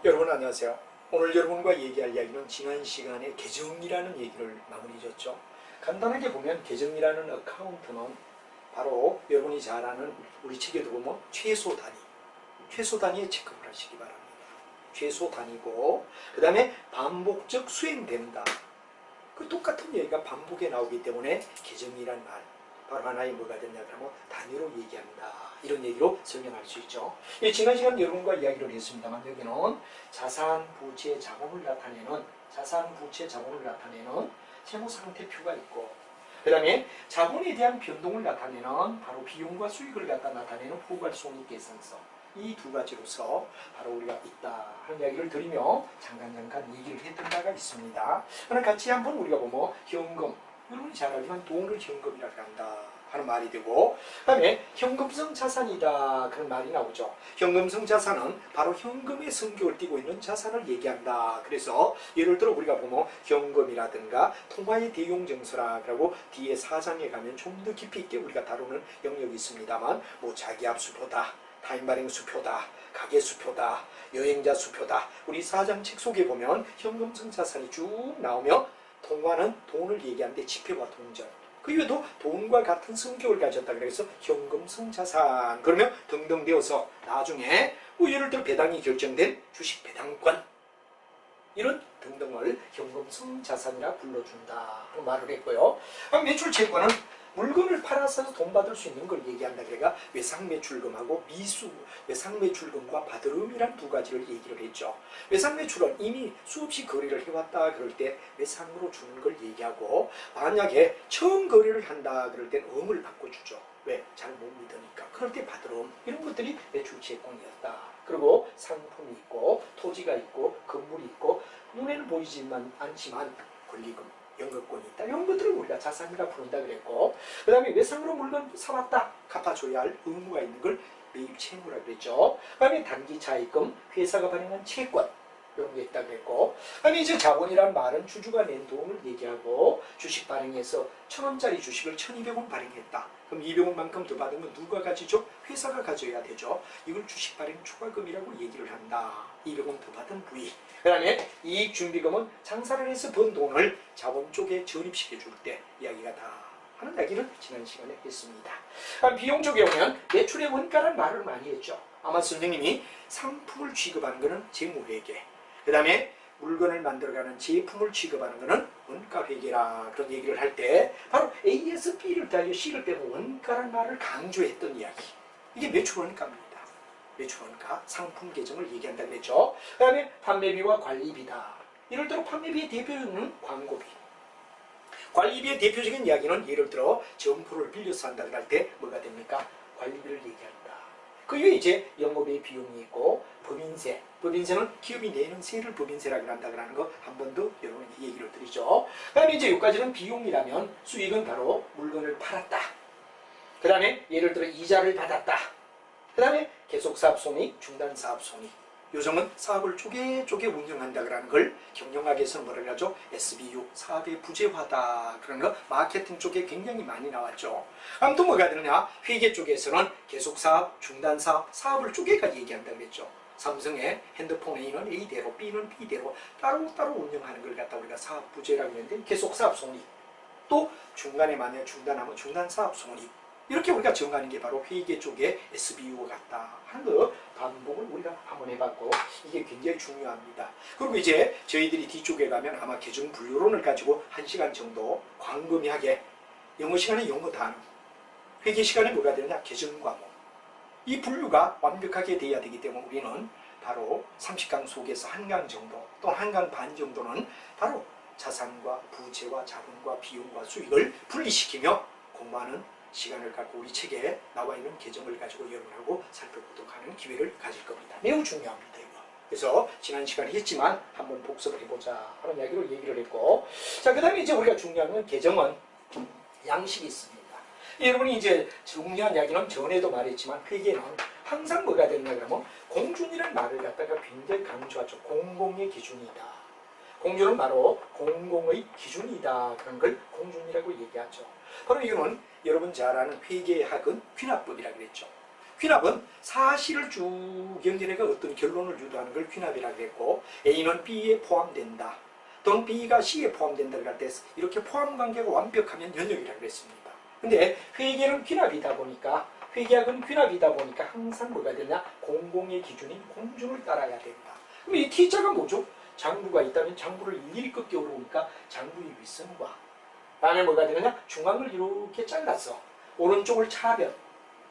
여러분 안녕하세요. 오늘 여러분과 얘기할 이야기는 지난 시간에 계정이라는 얘기를 마무리 졌죠. 간단하게 보면 계정이라는 어카운트는 바로 여러분이 잘 아는 우리 책에도 보면 최소 단위에 체크를 하시기 바랍니다. 최소 단위고 그 다음에 반복적 수행된다. 그 똑같은 얘기가 반복에 나오기 때문에 계정이란 말 바로 하나의 뭐가 됐냐 그러면 단위로 얘기한다. 이런 얘기로 설명할 수 있죠. 지난 시간 여러분과 이야기를 했습니다만 여기는 자산, 부채, 자본을 나타내는 채무상태표가 있고 그 다음에 자본에 대한 변동을 나타내는 바로 비용과 수익을 갖다 나타내는 포괄손익계산서 이 두 가지로서 바로 우리가 있다 하는 이야기를 드리며 잠깐 얘기를 했던 바가 있습니다. 그럼 같이 한번 우리가 보면 현금 여러분이 잘 알지만 돈을 현금이라고 한다 하는 말이 되고 그 다음에 현금성 자산이다 그런 말이 나오죠. 현금성 자산은 바로 현금의 성격을 띠고 있는 자산을 얘기한다. 그래서 예를 들어 우리가 보면 현금이라든가 통화의 대용증서라고 뒤에 4장에 가면 좀 더 깊이 있게 우리가 다루는 영역이 있습니다만 뭐 자기압 수표다, 타인발행 수표다, 가계 수표다, 여행자 수표다. 우리 4장 책 속에 보면 현금성 자산이 쭉 나오며 통화는 돈을 얘기하는데 지폐와 동전 그 이외에도 돈과 같은 성격을 가졌다 그래서 현금성 자산 그러면 등등 되어서 나중에 예를 들어 배당이 결정된 주식 배당권 이런 등등을 현금성 자산이라 불러준다 하는 말을 했고요. 매출 채권은 물건을 팔아서 돈 받을 수 있는 걸 얘기한다. 그러니까 외상매출금하고 외상매출금과 받으름이란 두 가지를 얘기를 했죠. 외상매출은 이미 수없이 거래를 해왔다 그럴 때 외상으로 주는 걸 얘기하고 만약에 처음 거래를 한다 그럴 땐 음을 바꿔주죠. 왜? 잘 못 믿으니까. 그럴 때 받으름 이런 것들이 매출채권이었다. 그리고 상품이 있고 토지가 있고 건물이 있고 눈에는 보이지만 않지만 권리금 연금권이 있다. 이런 것들을 우리가 자산이라 부른다 그랬고 그 다음에 외상으로 물건 사왔다. 갚아줘야 할 의무가 있는 걸 매입채무라 그랬죠. 그 다음에 단기차입금, 회사가 발행한 채권 이런 게 있다 그랬고 그 다음에 이제 자본이란 말은 주주가 낸 돈을 얘기하고 주식 발행해서 1,000원짜리 주식을 1,200원 발행했다. 그럼 200원만큼 더 받은 건 누가 가지죠? 회사가 가져야 되죠. 이걸 주식 발행 초과금이라고 얘기를 한다. 200원 더 받은 부위. 그 다음에 이익준비금은 장사를 해서 번 돈을 자본 쪽에 전입시켜 줄 때 이야기가 다 하는 이야기를 지난 시간에 했습니다. 비용 쪽에 오면 매출의 원가란 말을 많이 했죠. 아마 선생님이 상품을 취급하는 것은 재무회계 그 다음에 물건을 만들어가는 제품을 취급하는 것은 원가회계라 그런 얘기를 할 때 바로 A에서 B를 달려 C를 빼고 원가란 말을 강조했던 이야기 이게 매출원가입니다. 매출원가, 상품 계정을 얘기한다 그랬죠. 그 다음에 판매비와 관리비다. 이럴 때로 판매비의 대표는 광고비. 관리비의 대표적인 이야기는 예를 들어 점포를 빌려서 한다 할 때 뭐가 됩니까? 관리비를 얘기한다. 그 위에 이제 영업의 비용이 있고 법인세. 법인세는 기업이 내는 세를 법인세라고 한다는 거 한 번 더 여러분에게 얘기를 드리죠. 그 다음에 이제 여기까지는 비용이라면 수익은 바로 물건을 팔았다. 그 다음에 예를 들어 이자를 받았다. 그 다음에 계속사업손익, 중단사업손익. 요즘은 사업을 쪼개 운영한다는 걸 경영학에서 뭐라고 하죠? SBU, 사업의 부재화다. 그런 거 마케팅 쪽에 굉장히 많이 나왔죠. 아무튼 뭐가 되느냐? 회계 쪽에서는 계속사업, 중단사업, 사업을 쪼개가 얘기한다고 그랬죠. 삼성의 핸드폰 A는 A대로, B는 B대로 따로따로 운영하는 걸 갖다 우리가 사업 부재라고 했는데 계속사업 손익. 또 중간에 만약 중단하면 중단사업 손익. 이렇게 우리가 정하는 게 바로 회계 쪽에 SBU가 같다 하는 거 반복을 우리가 한번 해봤고 이게 굉장히 중요합니다. 그리고 이제 저희들이 뒤쪽에 가면 아마 계정 분류론을 가지고 1시간 정도 광범위하게 영어 시간에 영어 단어 회계 시간에 뭐가 되느냐 계정 과목 이 분류가 완벽하게 돼야 되기 때문에 우리는 바로 30강 속에서 한 강 정도 또 한 강 반 정도는 바로 자산과 부채와 자본과 비용과 수익을 분리시키며 공부하는 시간을 갖고 우리 책에 나와 있는 계정을 가지고 여러분하고 살펴보도록 하는 기회를 가질 겁니다. 매우 중요합니다. 이거. 그래서 지난 시간에 했지만 한번 복습을 해보자 하는 이야기로 얘기를 했고 자 그 다음에 이제 우리가 중요한 건 계정은 양식이 있습니다. 여러분이 이제 중요한 이야기는 전에도 말했지만 회계는 항상 뭐가 되느냐 그러면 공준이라는 말을 갖다가 굉장히 강조하죠. 공공의 기준이다. 공준은 바로 공공의 기준이다. 그런 걸 공준이라고 얘기하죠. 바로 이거는 여러분 잘 아는 회계학은 귀납법이라고 그랬죠. 귀납은 사실을 쭉 연결해가 어떤 결론을 유도하는 걸 귀납이라고 했고, A는 B에 포함된다 또는 B가 C에 포함된다를 할 때 이렇게 포함 관계가 완벽하면 연역이라고 했습니다. 근데 회계는 귀납이다 보니까, 회계학은 귀납이다 보니까 항상 뭐가 되냐, 공공의 기준인 공준을 따라야 된다. 그럼 이 T자가 뭐죠? 장부가 있다면 장부를 일일이 꺾여 오르니까 장부의 윗선과, 다음에 뭐가 되느냐, 중앙을 이렇게 잘랐어. 오른쪽을 차변,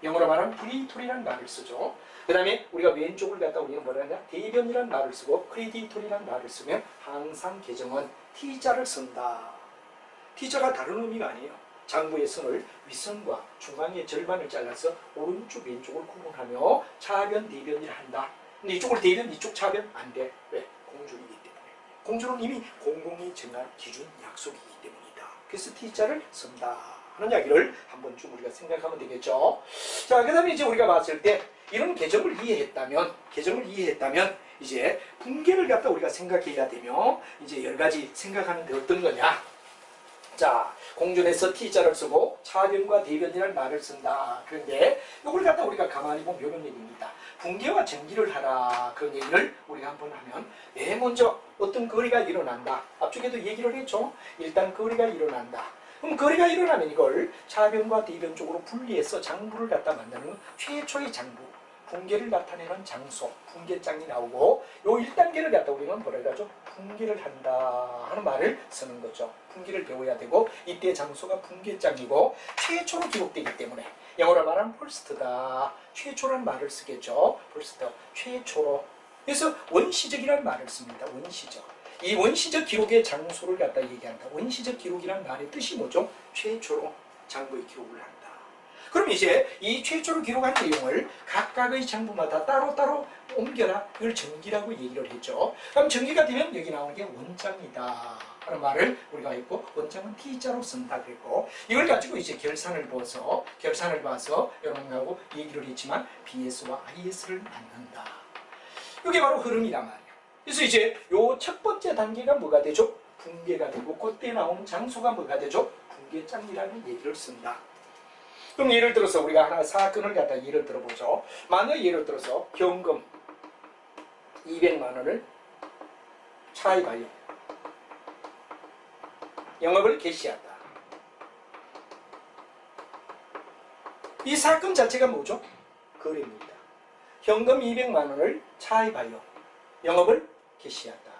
영어로 말하면 프리토리라는 말을 쓰죠. 그 다음에 우리가 왼쪽을 갖다 우리가 뭐라 하냐, 대변이라는 말을 쓰고 크레디토리라는 말을 쓰면 항상 계정은 T자를 쓴다. T자가 다른 의미가 아니에요. 장부의 선을 윗선과 중앙의 절반을 잘라서 오른쪽 왼쪽을 구분하며 차변 대변을 한다. 근데 이쪽을 대변 이쪽 차변 안 돼. 왜? 공준이기 때문에. 공준은 이미 공공이 정한 기준 약속이기 때문이다. 그래서 T자를 쓴다 하는 이야기를 한번 좀 우리가 생각하면 되겠죠. 자, 그 다음에 이제 우리가 봤을 때 이런 개정을 이해했다면 이제 분계를 갖다 우리가 생각해야 되며, 이제 여러 가지 생각하는데 어떤 거냐. 자, 공준에서 T자를 쓰고 차변과 대변이라는 말을 쓴다. 그런데 이걸 갖다 우리가 가만히 보면 이런 얘기입니다. 분계와 정기를 하라. 그런 얘기를 우리가 한번 하면, 먼저 어떤 거래가 일어난다. 앞쪽에도 얘기를 했죠. 일단 거래가 일어난다. 그럼 거래가 일어나면 이걸 차변과 대변 쪽으로 분리해서 장부를 갖다 만드는 최초의 장부, 분계를 나타내는 장소, 분계장이 나오고, 요 1단계를 갖다 우리는 뭐라 하죠? 분계를 한다 하는 말을 쓰는 거죠. 분계를 배워야 되고, 이때 장소가 분계장이고 최초로 기록되기 때문에 영어로 말하면 first다. 최초라는 말을 쓰겠죠. first, 최초로. 그래서 원시적이라는 말을 씁니다. 원시적. 이 원시적 기록의 장소를 갖다 얘기한다. 원시적 기록이라는 말의 뜻이 뭐죠? 최초로 장부의 기록을 한다. 그럼 이제 이 최초로 기록한 내용을 각각의 장부마다 따로따로 옮겨라. 이걸 정기라고 얘기를 했죠. 그럼 정기가 되면 여기 나오는 게 원장이다 하는 말을 우리가 했고, 원장은 T자로 쓴다 그랬고, 이걸 가지고 이제 결산을 봐서 여러분하고 얘기를 했지만 BS와 IS를 만든다. 이게 바로 흐름이란 말이에요. 그래서 이제 요 첫 번째 단계가 뭐가 되죠? 분계가 되고, 그때 나오는 장소가 뭐가 되죠? 분계장이라는 얘기를 쓴다. 그럼 예를 들어서 우리가 하나 사건을 갖다 예를 들어보죠. 만약 예를 들어서 현금 200만 원을 차입하여 영업을 개시한다. 이 사건 자체가 뭐죠? 거래입니다. 현금 200만 원을 차입하여 영업을 개시한다.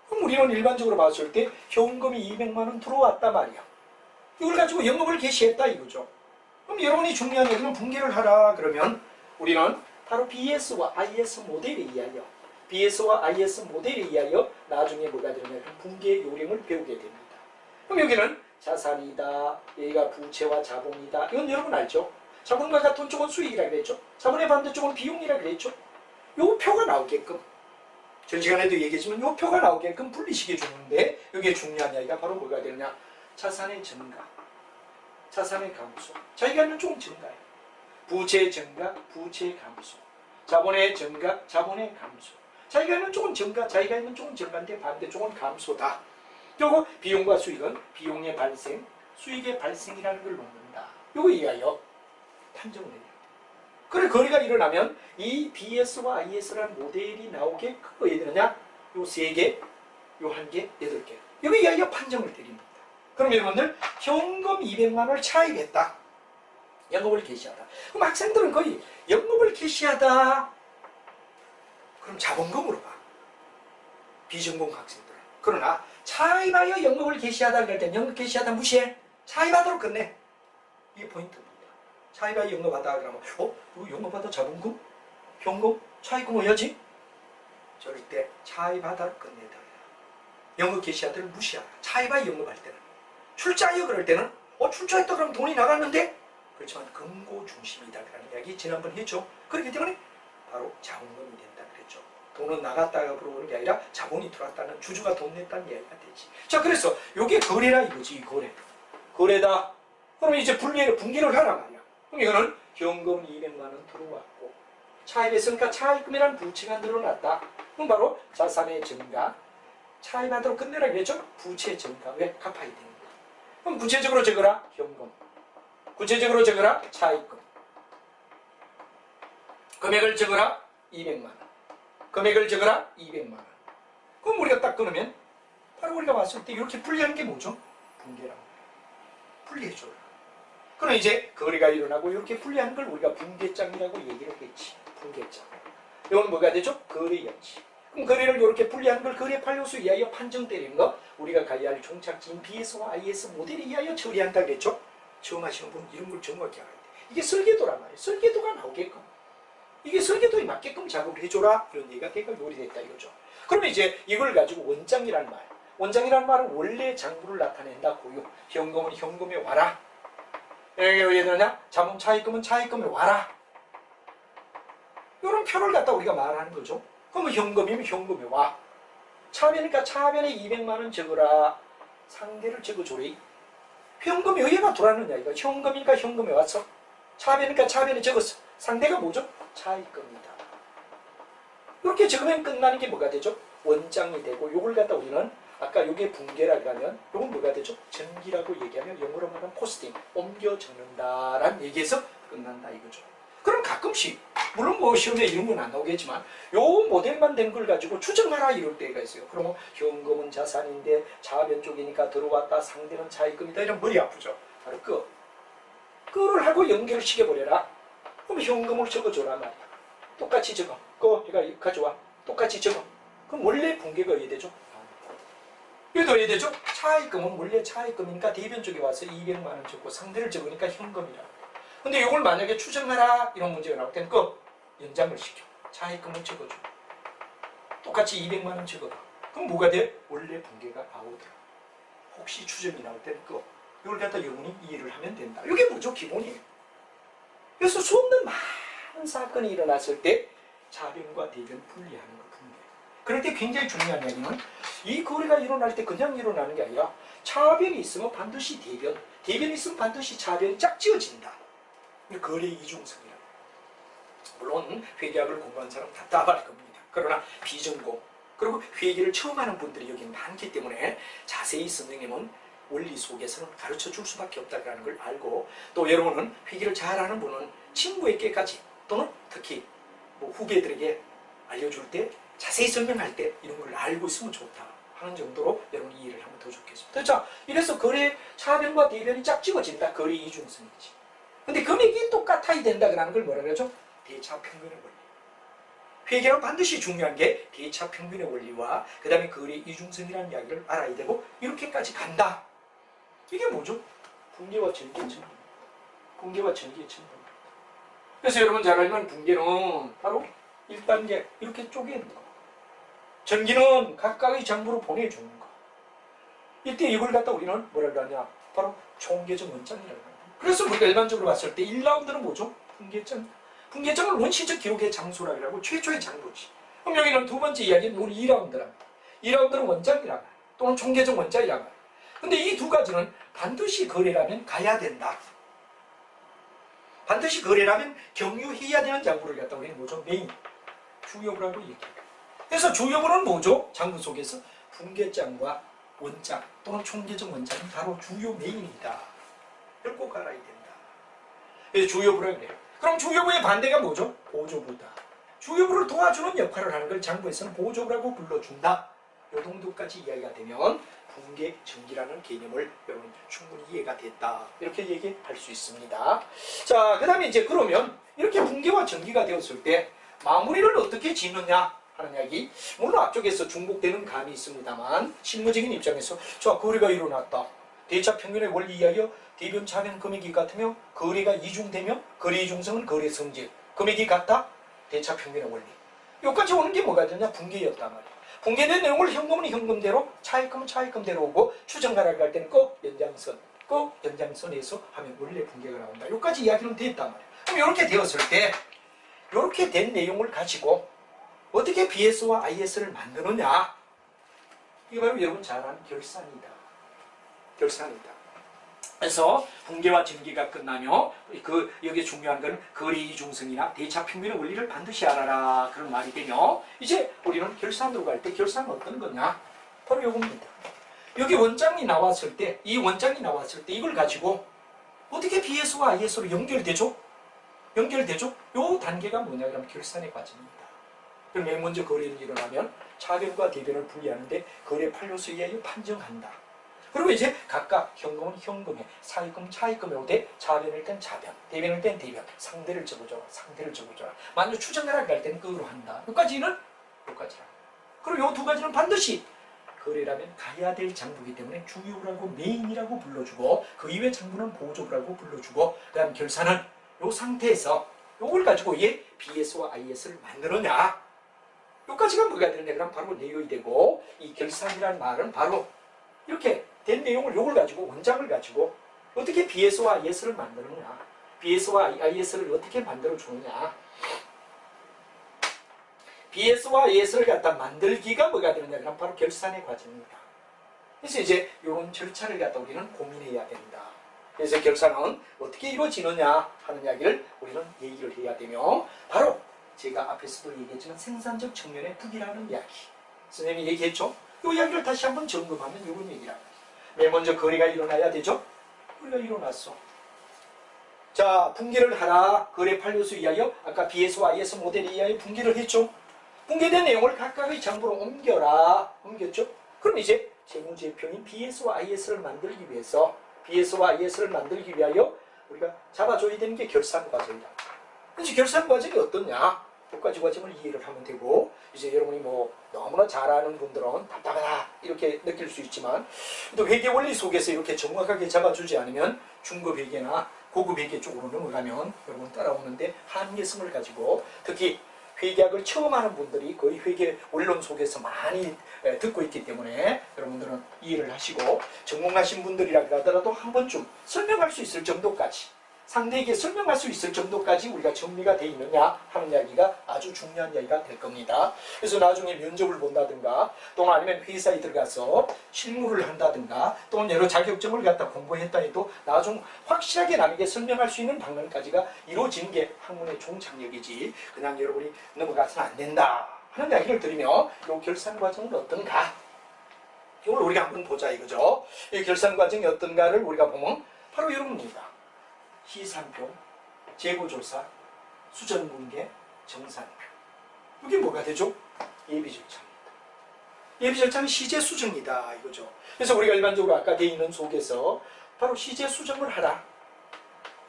그럼 우리는 일반적으로 봤을 때 현금이 200만 원 들어왔단 말이야. 이걸 가지고 영업을 개시했다 이거죠. 그럼 여러분이 중요한 얘기는 분계를 하라 그러면 우리는 바로 BS와 IS 모델에 의하여 나중에 뭐가 되느냐, 분계 요령을 배우게 됩니다. 그럼 여기는 자산이다, 여기가 부채와 자본이다. 이건 여러분 알죠? 자본과 같은 쪽은 수익이라 그랬죠. 자본의 반대쪽은 비용이라 그랬죠. 요 표가 나오게끔, 전 시간에도 얘기했지만 요 표가 나오게끔 분리시켜 주는데, 여기에 중요한 이야기가 바로 뭐가 되느냐, 자산의 증가, 자산의 감소. 자기가 있는 쪽은 증가예요. 부채의 증가, 부채의 감소. 자본의 증가, 자본의 감소. 자기가 있는 쪽은 증가, 자기가 있는 쪽은 증가인데 반대쪽은 감소다. 그리고 비용과 수익은 비용의 발생, 수익의 발생이라는 걸 놓는다. 요거 이해하여 판정을 해요. 그래, 거래가 일어나면 이 BS와 IS라는 모델이 나오게 그거 얘들으냐, 요 3개, 요 1개, 8개. 요거 이해하여 판정을 드립니다. 그럼 여러분들 현금 200만 원을 차입했다. 영업을 개시하다. 그럼 학생들은 거의 영업을 개시하다. 그럼 자본금으로 가. 비전공 학생들은. 그러나 차입하여 영업을 개시하다 그럴 땐 영업 개시하다 무시해. 차입하도록 끝내. 이게 포인트입니다. 차입하여 영업하다 그러면 이거 영업하다 자본금? 현금? 차입금 해야지? 절대 차입하다 끝내다. 영업 개시하다를 무시하라. 차입하여 영업할 때는. 출자하여 그럴 때는 출자했다 그러면 돈이 나갔는데, 그렇지만 금고 중심이다라는 이야기 지난번 했죠. 그렇기 때문에 바로 자본금이 된다 그랬죠. 돈은 나갔다가 들어오는 게 아니라 자본이 들어왔다는, 주주가 돈 냈다는 이야기가 되지. 자, 그래서 이게 거래라 이거지. 이 거래다. 그러면 이제 분계를 하란 말이야. 그럼 이거는 현금 200만 원 들어왔고, 차입했으니까 차입금이라는 부채가 늘어났다. 그럼 바로 자산의 증가, 차입하도록 끝내라 그랬죠. 부채 증가. 왜? 갚아야 됩니다. 그럼 구체적으로 적어라. 현금. 구체적으로 적어라. 차입금. 금액을 적어라 200만 원. 금액을 적어라 200만 원. 그럼 우리가 딱 끊으면 바로 우리가 봤을 때 이렇게 분리하는 게 뭐죠? 분계라고. 분리해줘라. 그럼 이제 거래가 일어나고 이렇게 분리하는 걸 우리가 분계장이라고 얘기를 했지. 분계장. 이건 뭐가 되죠? 거래였지. 그럼 거래를 이렇게 분리하는 걸 거래 판료수 이하여 판정 때리는 거 우리가 가야 할 종착지인 BS와 IS 모델에 의하여 처리한다 그랬죠? 처음 하시는 분은 이런 걸 정확히 알아야 돼. 이게 설계도란 말이에요. 설계도가 나오게끔. 이게 설계도에 맞게끔 작업을 해줘라. 이런 얘기가 대가 요리됐다 이거죠. 그러면 이제 이걸 가지고 원장이란 말. 원장이란 말은 원래 장부를 나타낸다. 고유. 현금은 현금에 와라. 왜 그러냐? 자본 차입금은 차입금에 와라. 이런 표를 갖다 우리가 말하는 거죠. 그러면 현금이면 현금에 와. 차변이니까 차변에 200만 원 적어라. 상대를 적어줘래. 현금이 의해가 돌아느냐 이거. 현금이니까 현금에 왔어. 차변이니까 차변에 적었어. 상대가 뭐죠? 차입금이다. 이렇게 적으면 끝나는 게 뭐가 되죠? 원장이 되고 요걸 갖다 우리는 아까 요게 분계라고 하면 요건 뭐가 되죠? 전기라고 얘기하면 영어로 말하면 포스팅, 옮겨 적는다라는 얘기에서 끝난다 이거죠. 그럼 가끔씩 물론 뭐 시험에 이런 건 안 나오겠지만 요 모델만 된 걸 가지고 추정하라 이럴 때가 있어요. 그러면 현금은 자산인데 차변 쪽이니까 들어왔다 상대는 차입금이다 이러면 머리 아프죠. 바로 그를 하고 연결을 시켜버려라. 그럼 현금을 적어줘라 말이야. 똑같이 적어. 얘가 가져와. 똑같이 적어. 그럼 원래 분계가 어디 되죠? 이것도 어디 되죠? 차입금은 원래 차입금이니까 대변 쪽에 와서 200만 원 적고 상대를 적으니까 현금이라. 근데 이걸 만약에 추정하라 이런 문제가 나올 때는 연장을 시켜. 차입금을 적어줘. 똑같이 200만 원 적어봐. 그럼 뭐가 돼? 원래 분계가 나오더라. 혹시 추정이 나올 때는 이걸 갖다 영원히 이해를 하면 된다. 이게 뭐죠? 기본이에요. 그래서 수없는 많은 사건이 일어났을 때 차변과 대변 분리하는 거 분계. 그럴 때 굉장히 중요한 이야기는 이 거래가 일어날 때 그냥 일어나는 게 아니라 차변이 있으면 반드시 대변, 대변이 있으면 반드시 차변이 짝지어진다. 거래의 이중성이라. 물론 회계학을 공부한 사람 다 따라할 겁니다. 그러나 비전공 그리고 회계를 처음 하는 분들이 여기 많기 때문에 자세히 선생님은 원리 속에서는 가르쳐 줄 수밖에 없다는 걸 알고 또 여러분은 회계를 잘하는 분은 친구에게까지 또는 특히 뭐 후배들에게 알려줄 때 자세히 설명할 때 이런 걸 알고 있으면 좋다 하는 정도로 여러분 이해를 하면 더 좋겠습니다. 자, 이래서 거래 차변과 대변이 짝지어진다. 거래 이중성이지. 근데 금액이 똑같아야 된다는 걸 뭐라 그러죠? 대차평균의 원리. 회계는 반드시 중요한 게 대차평균의 원리와 그 다음에 거래 이중성이라는 이야기를 알아야 되고 이렇게까지 간다. 이게 뭐죠? 분계와 전기의 첨분. 분계와 전기의 첨분. 그래서 여러분 잘 알면 분계는 바로 1단계 이렇게 쪼개는 거. 전기는 각각의 장부로 보내주는 거. 이때 이걸 갖다 우리는 뭐라고 하냐? 바로 총계정 원장이라고 합니다. 그래서 우리가 일반적으로 봤을 때 1라운드는 뭐죠? 분계정. 분계정을 원시적 기록의 장소라고 하고 최초의 장부지. 그럼 여기는 두 번째 이야기는 우리 2라운드랍니다. 2라운드는 원장이라고 해요. 또는 총계정 원장이라고 해요. 근데 이 두 가지는 반드시 거래라면 가야 된다. 반드시 거래라면 경유해야 되는 장부를 갖다 우리는 뭐죠? 메인. 주요부라고 얘기해요. 그래서 주요부는 뭐죠? 장부 속에서 분계장과 원장 또는 총계정 원장은 바로 주요 메인이다. 이걸 꼭 알아야 된다. 그래서 주요부라고 그래요. 그럼 주요부의 반대가 뭐죠? 보조부다. 주요부를 도와주는 역할을 하는 걸 장부에서는 보조부라고 불러준다. 이 정도까지 이야기가 되면 분계 전기라는 개념을 여러분 충분히 이해가 됐다. 이렇게 얘기할 수 있습니다. 자, 그 다음에 이제 그러면 이렇게 분계와 전기가 되었을 때 마무리를 어떻게 짓느냐 하는 이야기. 물론 앞쪽에서 중복되는 감이 있습니다만 실무적인 입장에서 자, 거래가 일어났다. 대차평균의 원리 이하여 대변 차변 금액이 같으며 거래가 이중되며 거래 이중성은 거래 성질. 금액이 같다. 대차평균의 원리. 여기까지 오는 게 뭐가 되냐? 분계였단 말이야. 분계된 내용을 현금은 현금대로 차입금은 차입금대로 오고 추정가라고 할 때는 꼭 연장선. 꼭 연장선에서 하면 원래 분계가 나온다. 여기까지 이야기는 됐단 말이야. 그럼 이렇게 되었을 때 이렇게 된 내용을 가지고 어떻게 BS와 IS를 만드느냐? 이게 바로 여러분 잘 아는 결산이다. 결산이다. 그래서 분계와 전기가 끝나며 여기 중요한 것은 거래 이중성이나 대차평균의 원리를 반드시 알아라. 그런 말이 되며 이제 우리는 결산으로 갈 때 결산은 어떤 거냐? 바로 이겁니다. 여기 원장이 나왔을 때 이 원장이 나왔을 때 이걸 가지고 어떻게 BS와 IS로 연결되죠? 연결되죠? 요 단계가 뭐냐 그러면 결산의 과정입니다. 그럼 맨 먼저 거래는 일어나면 차변과 대변을 분리하는데 거래 판료수에 의하여 판정한다. 그리고 이제 각각 현금은 현금에, 차입금 차입금에 오되 차변일 땐 차변, 대변일 땐 대변, 상대를 적어줘라, 상대를 적어줘라. 만약 추정하라고 할 때는 그거로 한다. 여기까지는 여기까지라. 그리고 요 두 가지는 반드시 거래라면 가야 될 장부이기 때문에 주요라고 메인이라고 불러주고 그 이외 장부는 보조라고 불러주고 그다음 결산은 요 상태에서 요걸 가지고 얘 BS와 IS를 만들었냐 요까지가 뭐가 되느냐 그럼 바로 내용이 되고 이 결산이라는 말은 바로 이렇게 된 내용을 요걸 가지고 원장을 가지고 어떻게 BS와 IS를 만드느냐 BS와 IS를 어떻게 만들어 주느냐 BS와 IS를 갖다 만들기가 뭐가 되느냐 그럼 바로 결산의 과정입니다. 그래서 이제 이런 절차를 갖다 우리는 고민해야 된다. 그래서 결산은 어떻게 이루어지느냐 하는 이야기를 우리는 얘기를 해야 되며 바로 제가 앞에서도 얘기했지만 생산적 측면의 북이라는 이야기 선생님이 얘기했죠. 이 이야기를 다시 한번 점검하면 이런 얘기란 말이에요. 맨 먼저 거래가 일어나야 되죠. 거래가 일어났어. 자 분기를 하라. 거래 판료수에 의하여 아까 BS와 IS 모델에 의하여 분기를 했죠. 분기된 내용을 각각의 장부로 옮겨라. 옮겼죠? 그럼 이제 재무제표인 BS와 IS를 만들기 위해서 BS와 IS를 만들기 위하여 우리가 잡아줘야 되는 게 결산 과정이다. 그래서 결산 과정이 어떠냐? 두 가지 과정을 이해를 하면 되고 이제 여러분이 뭐 너무나 잘 아는 분들은 답답하다 이렇게 느낄 수 있지만 또 회계 원리 속에서 이렇게 정확하게 잡아주지 않으면 중급 회계나 고급 회계 쪽으로 넘어가면 여러분 따라오는데 한계성을 가지고 특히 회계학을 처음 하는 분들이 거의 회계 원론 속에서 많이 듣고 있기 때문에 여러분들은 이해를 하시고 전공하신 분들이라 하더라도 한 번쯤 설명할 수 있을 정도까지 상대에게 설명할 수 있을 정도까지 우리가 정리가 되어 있느냐 하는 이야기가 아주 중요한 이야기가 될 겁니다. 그래서 나중에 면접을 본다든가 또는 아니면 회사에 들어가서 실무를 한다든가 또는 여러 자격증을 갖다 공부했다 해도 나중 확실하게 남에게 설명할 수 있는 방면까지가 이루어지는 게 학문의 종착역이지 그냥 여러분이 넘어가서는 안 된다 하는 이야기를 드리며 이 결산 과정은 어떤가 이걸 우리가 한번 보자 이거죠. 이 결산 과정이 어떤가를 우리가 보면 바로 이런 겁니다. 시산표, 재고조사, 수전문계, 정산표. 이게 뭐가 되죠? 예비절차입니다. 예비절차는 시제수정이다 이거죠. 그래서 우리가 일반적으로 아까 되어 있는 속에서 바로 시제수정을 하라.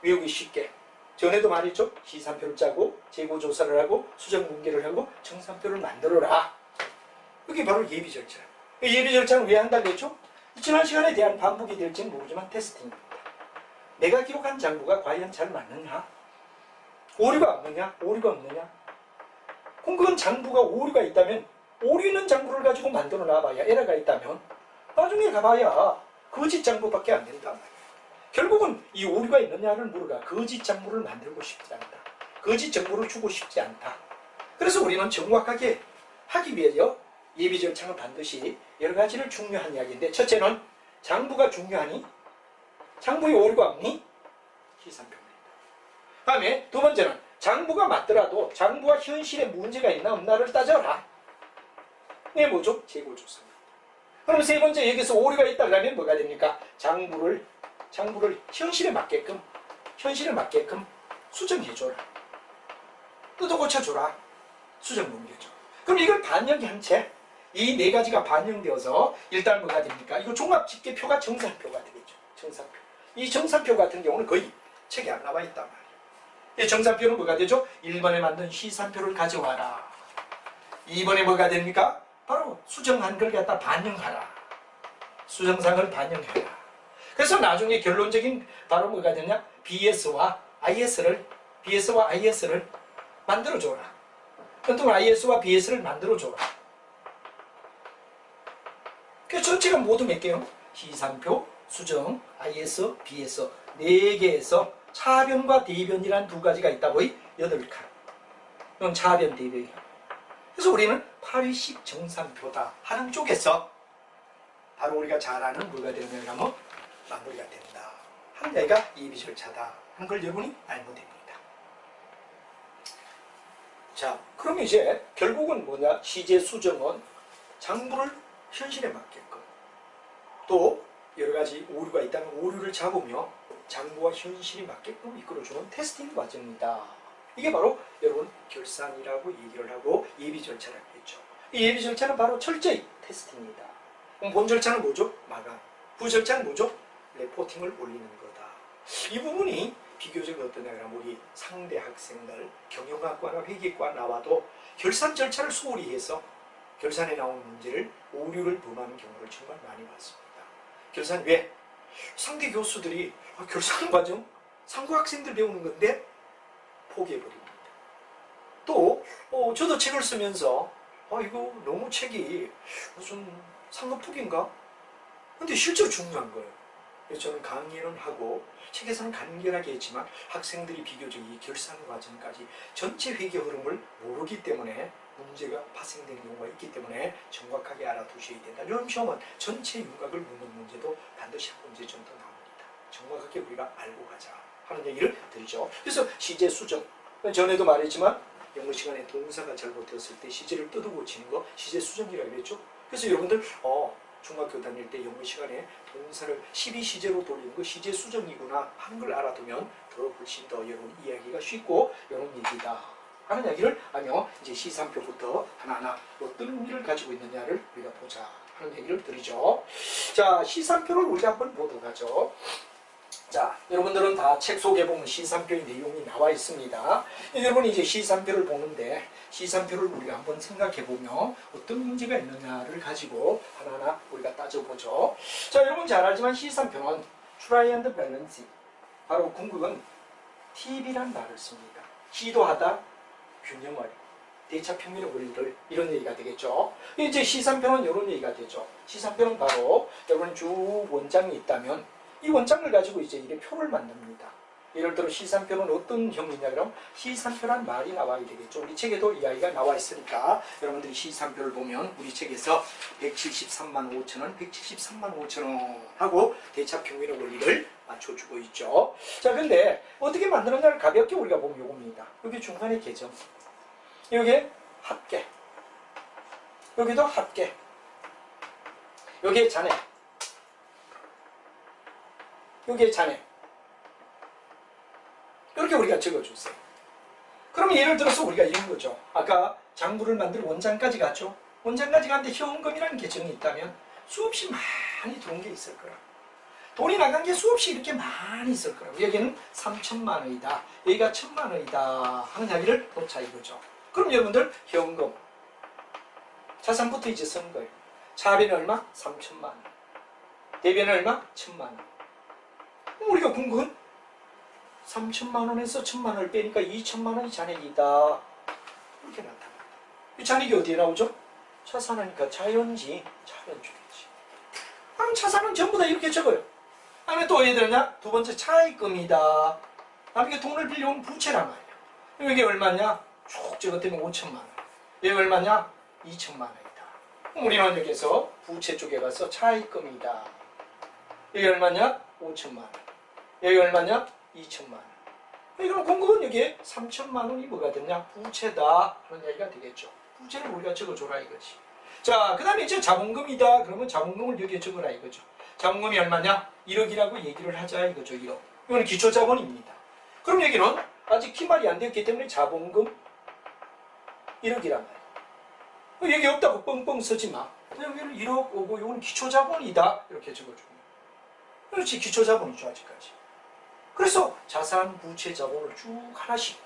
외우기 쉽게. 전에도 말했죠. 시산표를 짜고 재고조사를 하고 수정문계를 하고 정산표를 만들어라. 이게 바로 예비절차. 예비절차는 왜 한다고 했죠? 지난 시간에 대한 반복이 될지는 모르지만 테스팅입니다. 내가 기록한 장부가 과연 잘 맞느냐? 오류가 없느냐? 오류가 없느냐? 그럼 그건 장부가 오류가 있다면 오류 있는 장부를 가지고 만들어 놔봐야 에러가 있다면 나중에 가봐야 거짓 장부밖에 안 된단 말이야. 결국은 이 오류가 있느냐를 물어가 거짓 장부를 만들고 싶지 않다. 거짓 정보를 주고 싶지 않다. 그래서 우리는 정확하게 하기 위해서 예비 절차는 반드시 여러 가지를 중요한 이야기인데 첫째는 장부가 중요하니? 장부에 오류가 없니? 시산표입니다. 다음에 두 번째는 장부가 맞더라도 장부와 현실에 문제가 있나 없나를 따져라. 이게 뭐죠? 재고조사입니다. 그럼 세 번째 여기서 오류가 있다 그러면 뭐가 됩니까? 장부를 현실에 맞게끔 수정해줘라. 뜯어 고쳐줘라. 수정 문제죠. 그럼 이걸 반영한 채 이 네 가지가 반영되어서 일단 뭐가 됩니까? 이거 종합집계표가 정산표가 되겠죠. 정산표. 이 정산표 같은 경우는 거의 책에 안 나와 있단 말이에요. 이 정산표는 뭐가 되죠? 1번에 만든 시산표를 가져와라. 2번에 뭐가 됩니까? 바로 수정한 걸 갖다 반영하라. 수정상을 반영해라. 그래서 나중에 결론적인 바로 뭐가 되냐? BS와 IS를 만들어줘라. 또는 IS와 BS를 만들어줘라. 그래서 전체가 모두 몇 개요? 시산표, 수정, IS, BS 4개에서 차변과 대변이란 두 가지가 있다고 8칸. 이건 차변, 대변이야. 그래서 우리는 8위식 정산표다 하는 쪽에서 바로 우리가 잘 아는 뭐가 되느냐 하면 마무리가 된다 하는 얘기가 예비절차다 하는 걸 여러분이 알면 됩니다. 자, 그럼 이제 결국은 뭐냐? 시제 수정은 장부를 현실에 맞게끔 또 여러 가지 오류가 있다면 오류를 잡으며 장부와 현실이 맞게끔 이끌어주는 테스팅 과정입니다. 이게 바로 여러분 결산이라고 얘기를 하고 예비 절차를 했죠. 이 예비 절차는 바로 철저히 테스팅입니다. 그럼 본 절차는 뭐죠? 마감. 부 절차는 뭐죠? 레포팅을 올리는 거다. 이 부분이 비교적 어떠냐 그러면 우리 상대 학생들 경영학과나 회계과 나와도 결산 절차를 소홀히 해서 결산에 나온 문제를 오류를 범하는 경우를 정말 많이 봤습니다. 결산 왜? 상대 교수들이 결산 과정 상고 학생들 배우는 건데 포기해버립니다. 또 저도 책을 쓰면서 이거 너무 책이 무슨 상급폭인가? 근데 실제로 중요한 거예요. 그래서 저는 강의는 하고 책에서는 간결하게 했지만 학생들이 비교적 이 결산 과정까지 전체 회계 흐름을 모르기 때문에 문제가 파생되는 경우가 있기 때문에 정확하게 알아두셔야 된다. 이런 시험은 전체 윤곽을 묻는 문제도 반드시 한 문제 정도 나옵니다. 정확하게 우리가 알고 가자 하는 얘기를 드리죠. 그래서 시제 수정, 전에도 말했지만 영어 시간에 동사가 잘못되었을 때 시제를 뜯어 고치는 거 시제 수정이라고 했죠. 그래서 여러분들 중학교 다닐 때 영어 시간에 동사를 12시제로 돌리는 거 시제 수정이구나 하는 걸 알아두면 더 훨씬 더 여러분 이야기가 쉽고 이런 얘기다 하는 이야기를 하며 이제 시산표부터 하나하나 어떤 의미를 가지고 있느냐를 우리가 보자 하는 얘기를 드리죠. 자, 시산표를 우리가 한번 보도록 하죠. 자, 여러분들은 다 책 속에 보면 시산표의 내용이 나와 있습니다. 여러분이 이제 시산표를 보는데 시산표를 우리가 한번 생각해 보면 어떤 문제가 있느냐를 가지고 하나하나 우리가 따져보죠. 자, 여러분 잘 알지만 시산표는 try and balance, 바로 궁극은 TB란 말을 씁니다. 시도하다, 균형을, 대차평면의 원리를 이런 얘기가 되겠죠. 이제 시산표는 이런 얘기가 되죠. 시산표는 바로 여러분 쭉 원장이 있다면 이 원장을 가지고 이제 이래 표를 만듭니다. 예를 들어 시산표는 어떤 형이냐 그럼 시산표란 말이 나와야 되겠죠. 우리 책에도 이야기가 나와 있으니까 여러분들이 시산표를 보면 우리 책에서 173만 5천원, 173만 5천원 하고 대차평면의 원리를 맞춰주고 있죠. 자, 근데 어떻게 만드느냐를 가볍게 우리가 보면 요겁니다. 여기 중간에 계정, 여기에 합계, 여기도 합계, 여기에 잔액, 여기에 잔액, 이렇게 우리가 적어주세요. 그러면 예를 들어서 우리가 이런 거죠. 아까 장부를 만들 원장까지 갔죠. 원장까지 갔는데 현금이라는 계정이 있다면 수없이 많이 들어온 게 있을 거라. 돈이 나간 게 수없이 이렇게 많이 있을 거라고. 여기는 3천만 원이다. 여기가 1,000만 원이다. 하는 이야기를 놓자 이거죠. 그럼 여러분들 현금, 자산부터 이제 쓴 거예요. 차비는 얼마? 3천만 원. 대비는 얼마? 1,000만 원. 우리가 궁극은 3천만 원에서 1,000만 원을 빼니까 2천만 원이 잔액이다. 이렇게 나타납니다. 이 잔액이 어디에 나오죠? 차산하니까 자연지, 자연주겠지. 그럼 차산은 전부 다 이렇게 적어요. 다음에 또 어디 되느냐? 두 번째 차입금이다. 다음에 돈을 빌려온 부채란 말이야. 이게 얼마냐? 쭉 적었더니 5천만 원. 이게 얼마냐? 2천만 원이다. 우리는 여기서 부채 쪽에 가서 차입금이다. 이게 얼마냐? 5천만 원. 여기 얼마냐? 2천만 원. 그럼 공급은 여기에 3천만 원이 뭐가 되냐? 부채다 하는 얘기가 되겠죠. 부채를 우리가 적어줘라 이거지. 자, 그 다음에 이제 자본금이다. 그러면 자본금을 여기에 적어라 이거죠. 자본금이 얼마냐? 1억이라고 얘기를 하자 이거죠. 1억. 이건 기초자본입니다. 그럼 여기는 아직 기말이 안 되었기 때문에 자본금 1억이란 말이야. 여기 없다고 뻥뻥 쓰지 마. 여기는 1억 오고 이건 기초자본이다. 이렇게 적어주고. 그렇지, 기초자본이죠 아직까지. 그래서 자산, 부채, 자본을 쭉 하나씩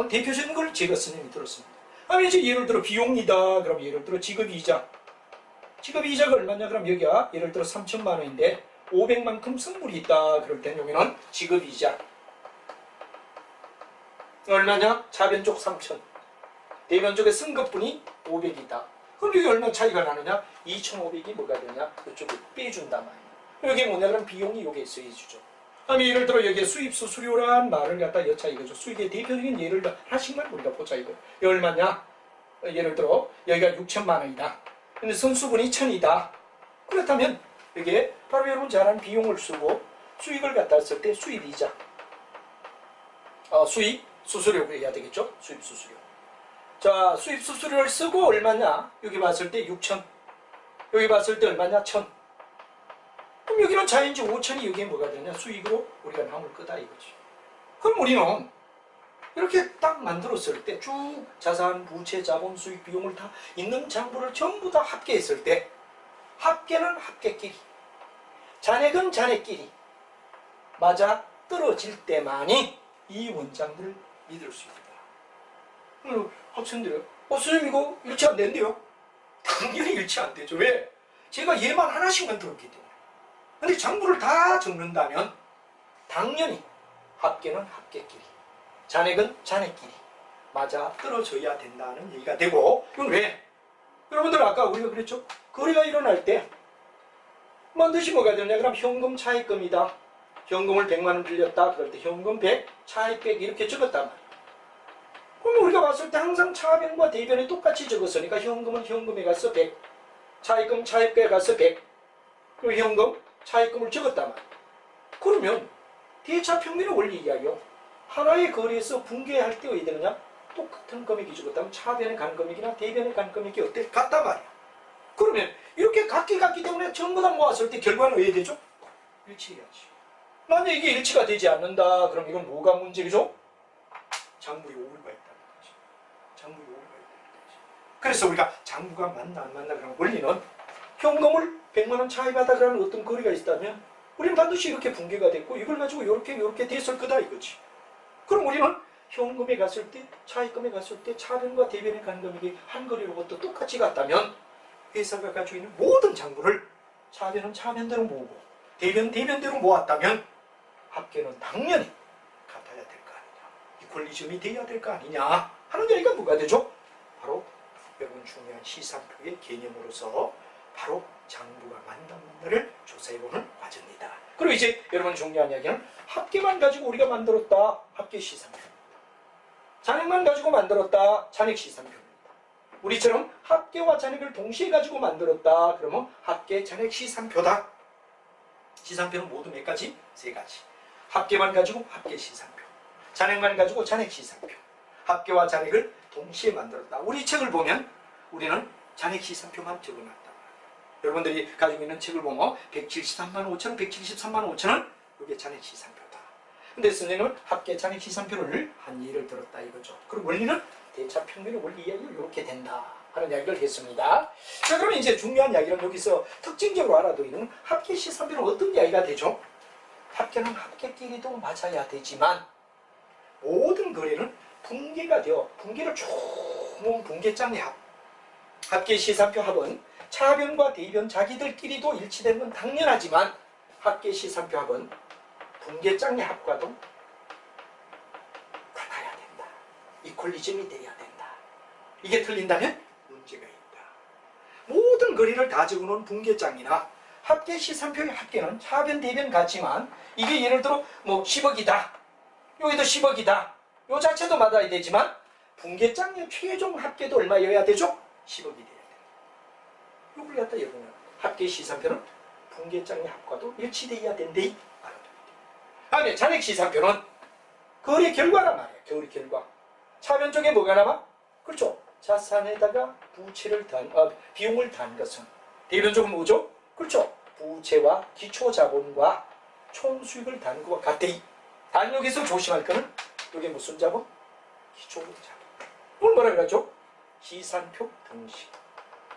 대표적인 걸 제가 스님이 들었습니다. 이제 예를 들어 비용이다. 그럼 예를 들어 지급이자. 지급이자가 얼마냐? 그럼 여기가 예를 들어 3천만 원인데 500만큼 선물이 있다. 그럴 때는 여기는 지급이자. 얼마냐? 자변적 3천. 대변적의 승급분이 500이다. 그럼 여기 얼마 차이가 나느냐? 2,500이 뭐가 되냐? 이쪽에 빼준단 말이야. 여기 뭐냐? 그럼 비용이 여기에 쓰여주죠. 예를 들어 여기에 수입 수수료란 말을 갖다 여차 이거죠. 수입의 대표적인 예를 들어 하나씩만 우리가 보자 이거. 이게 얼마냐? 예를 들어 여기가 6천만 원이다. 근데 선수분이 1,000이다. 그렇다면 여기에 바로 여러분 잘 아는 비용을 쓰고 수익을 갖다 쓸 때 수입이자. 수입 수수료 해야 되겠죠? 수입 수수료. 자, 수입 수수료를 쓰고 얼마냐? 여기 봤을 때 6천. 여기 봤을 때 얼마냐? 1,000. 그럼 여기는 자연지 5천이 여기에 뭐가 되냐? 수익으로 우리가 남을 거다 이거지. 그럼 우리는 이렇게 딱 만들었을 때 쭉 자산, 부채, 자본, 수익, 비용을 다 있는 장부를 전부 다 합계했을 때 합계는 합계끼리, 잔액은 잔액끼리 맞아 떨어질 때만이 이 원장들을 믿을 수 있다. 학생들이 선생님 이거 일치 안 된대요? 당연히 일치 안 되죠. 왜? 제가 얘만 하나씩만 들었기 때문에. 근데 장부를 다 적는다면 당연히 합계는 합계끼리, 잔액은 잔액끼리 맞아 떨어져야 된다는 얘기가 되고, 이건 왜? 여러분들 아까 우리가 그랬죠? 거래가 일어날 때 반드시 뭐가 되냐? 그럼 현금 차입금이다. 현금을 100만 원 빌렸다. 그럴 때 현금 100, 차입 100 이렇게 적었단 말이에요. 그럼 우리가 봤을 때 항상 차변과 대변이 똑같이 적었으니까 현금은 현금에 가서 100, 차입금 차입금에 가서 100, 그리고 현금 차입금을 적었단 말이에요. 그러면 대차평면의 원리 이하여 하나의 거래에서 붕괴할 때 어디 되느냐? 똑같은 금액이 적었다면 차변에 간 금액이나 대변에 간 금액이 어때? 같단 말이야. 그러면 이렇게 같기 때문에 전부 다 모았을 때 결과는 왜 되죠? 일치해야지. 만약 이게 일치가 되지 않는다. 그럼 이건 뭐가 문제죠? 장부에 오류가 있다는 거지. 장부에 오류가 있다는 거지. 그래서 우리가 장부가 맞나 안 맞나 그런 원리는 현금을 100만 원 차입하다 그러는 어떤 거래가 있다면 우리는 반드시 이렇게 붕괴가 됐고 이걸 가지고 이렇게 됐을 거다 이거지. 그럼 우리는 현금에 갔을 때, 차입금에 갔을 때 차변과 대변에 간 금액이 한 거래로부터 똑같이 같다면 회사가 가지고 있는 모든 장부를 차변은 차변대로 모으고 대변대로 모았다면 합계는 당연히 같아야 될 거 아니냐. 이퀄리즘이 돼야 될 거 아니냐 하는 얘기가 뭐가 되죠? 바로 여러분 중요한 시상표의 개념으로서 바로 장부가 맞나 맞나를 조사해보는 과정입니다. 그리고 이제 여러분 중요한 이야기는 합계만 가지고 우리가 만들었다. 합계 시상표입니다. 잔액만 가지고 만들었다. 잔액 시상표입니다. 우리처럼 합계와 잔액을 동시에 가지고 만들었다. 그러면 합계 잔액 시상표다. 시상표는 모두 몇 가지? 세 가지. 합계만 가지고 합계 시상표, 잔액만 가지고 잔액 시상표. 합계와 잔액을 동시에 만들었다. 우리 책을 보면 우리는 잔액 시상표만 적어놨다. 여러분들이 가지고 있는 책을 보면 173만 5천, 173만 5천은 이게 잔액 시상표다. 근데 선생님은 합계 잔액 시상표를 한 예를 들었다 이거죠. 그리고 원리는 대차평면의 원리 이야기를 이렇게 된다 하는 이야기를 했습니다. 자, 그러면 이제 중요한 이야기는 여기서 특징적으로 알아두는 합계 시상표는 어떤 이야기가 되죠? 합계는 합계끼리도 맞아야 되지만 모든 거래는 붕괴가 되어 붕괴를 쭉 모은 붕괴장의 합, 합계 시상표 합은 차변과 대변 자기들끼리도 일치되는 건 당연하지만 합계 시상표 합은 붕괴장의 합과도 같아야 된다. 이퀄리즘이 돼야 된다. 이게 틀린다면 문제가 있다. 모든 거리를 다 적어놓은 붕괴장이나 합계 시상표의 합계는 차변 대변 같지만 이게 예를 들어 뭐 10억이다. 여기도 10억이다. 요 자체도 맞아야 되지만 붕괴장의 최종 합계도 얼마여야 되죠? 10억이 돼야 돼. 요걸 갖다 여러분 합계 시상표는 붕괴장의 합과도 일치돼야 된대. 다음에 잔액 시상표는 거래 결과란 말이에요. 거래 결과. 차변 쪽에 뭐가 남아? 그렇죠. 자산에다가 부채를 비용을 단 것은 대변 쪽은 뭐죠? 그렇죠. 부채와 기초자본과 총수익을 단 것과 같대. 단 여기서 조심할 거는 이게 무슨 자본? 기초자본. 이걸 뭐라 그러죠? 시산표 등식.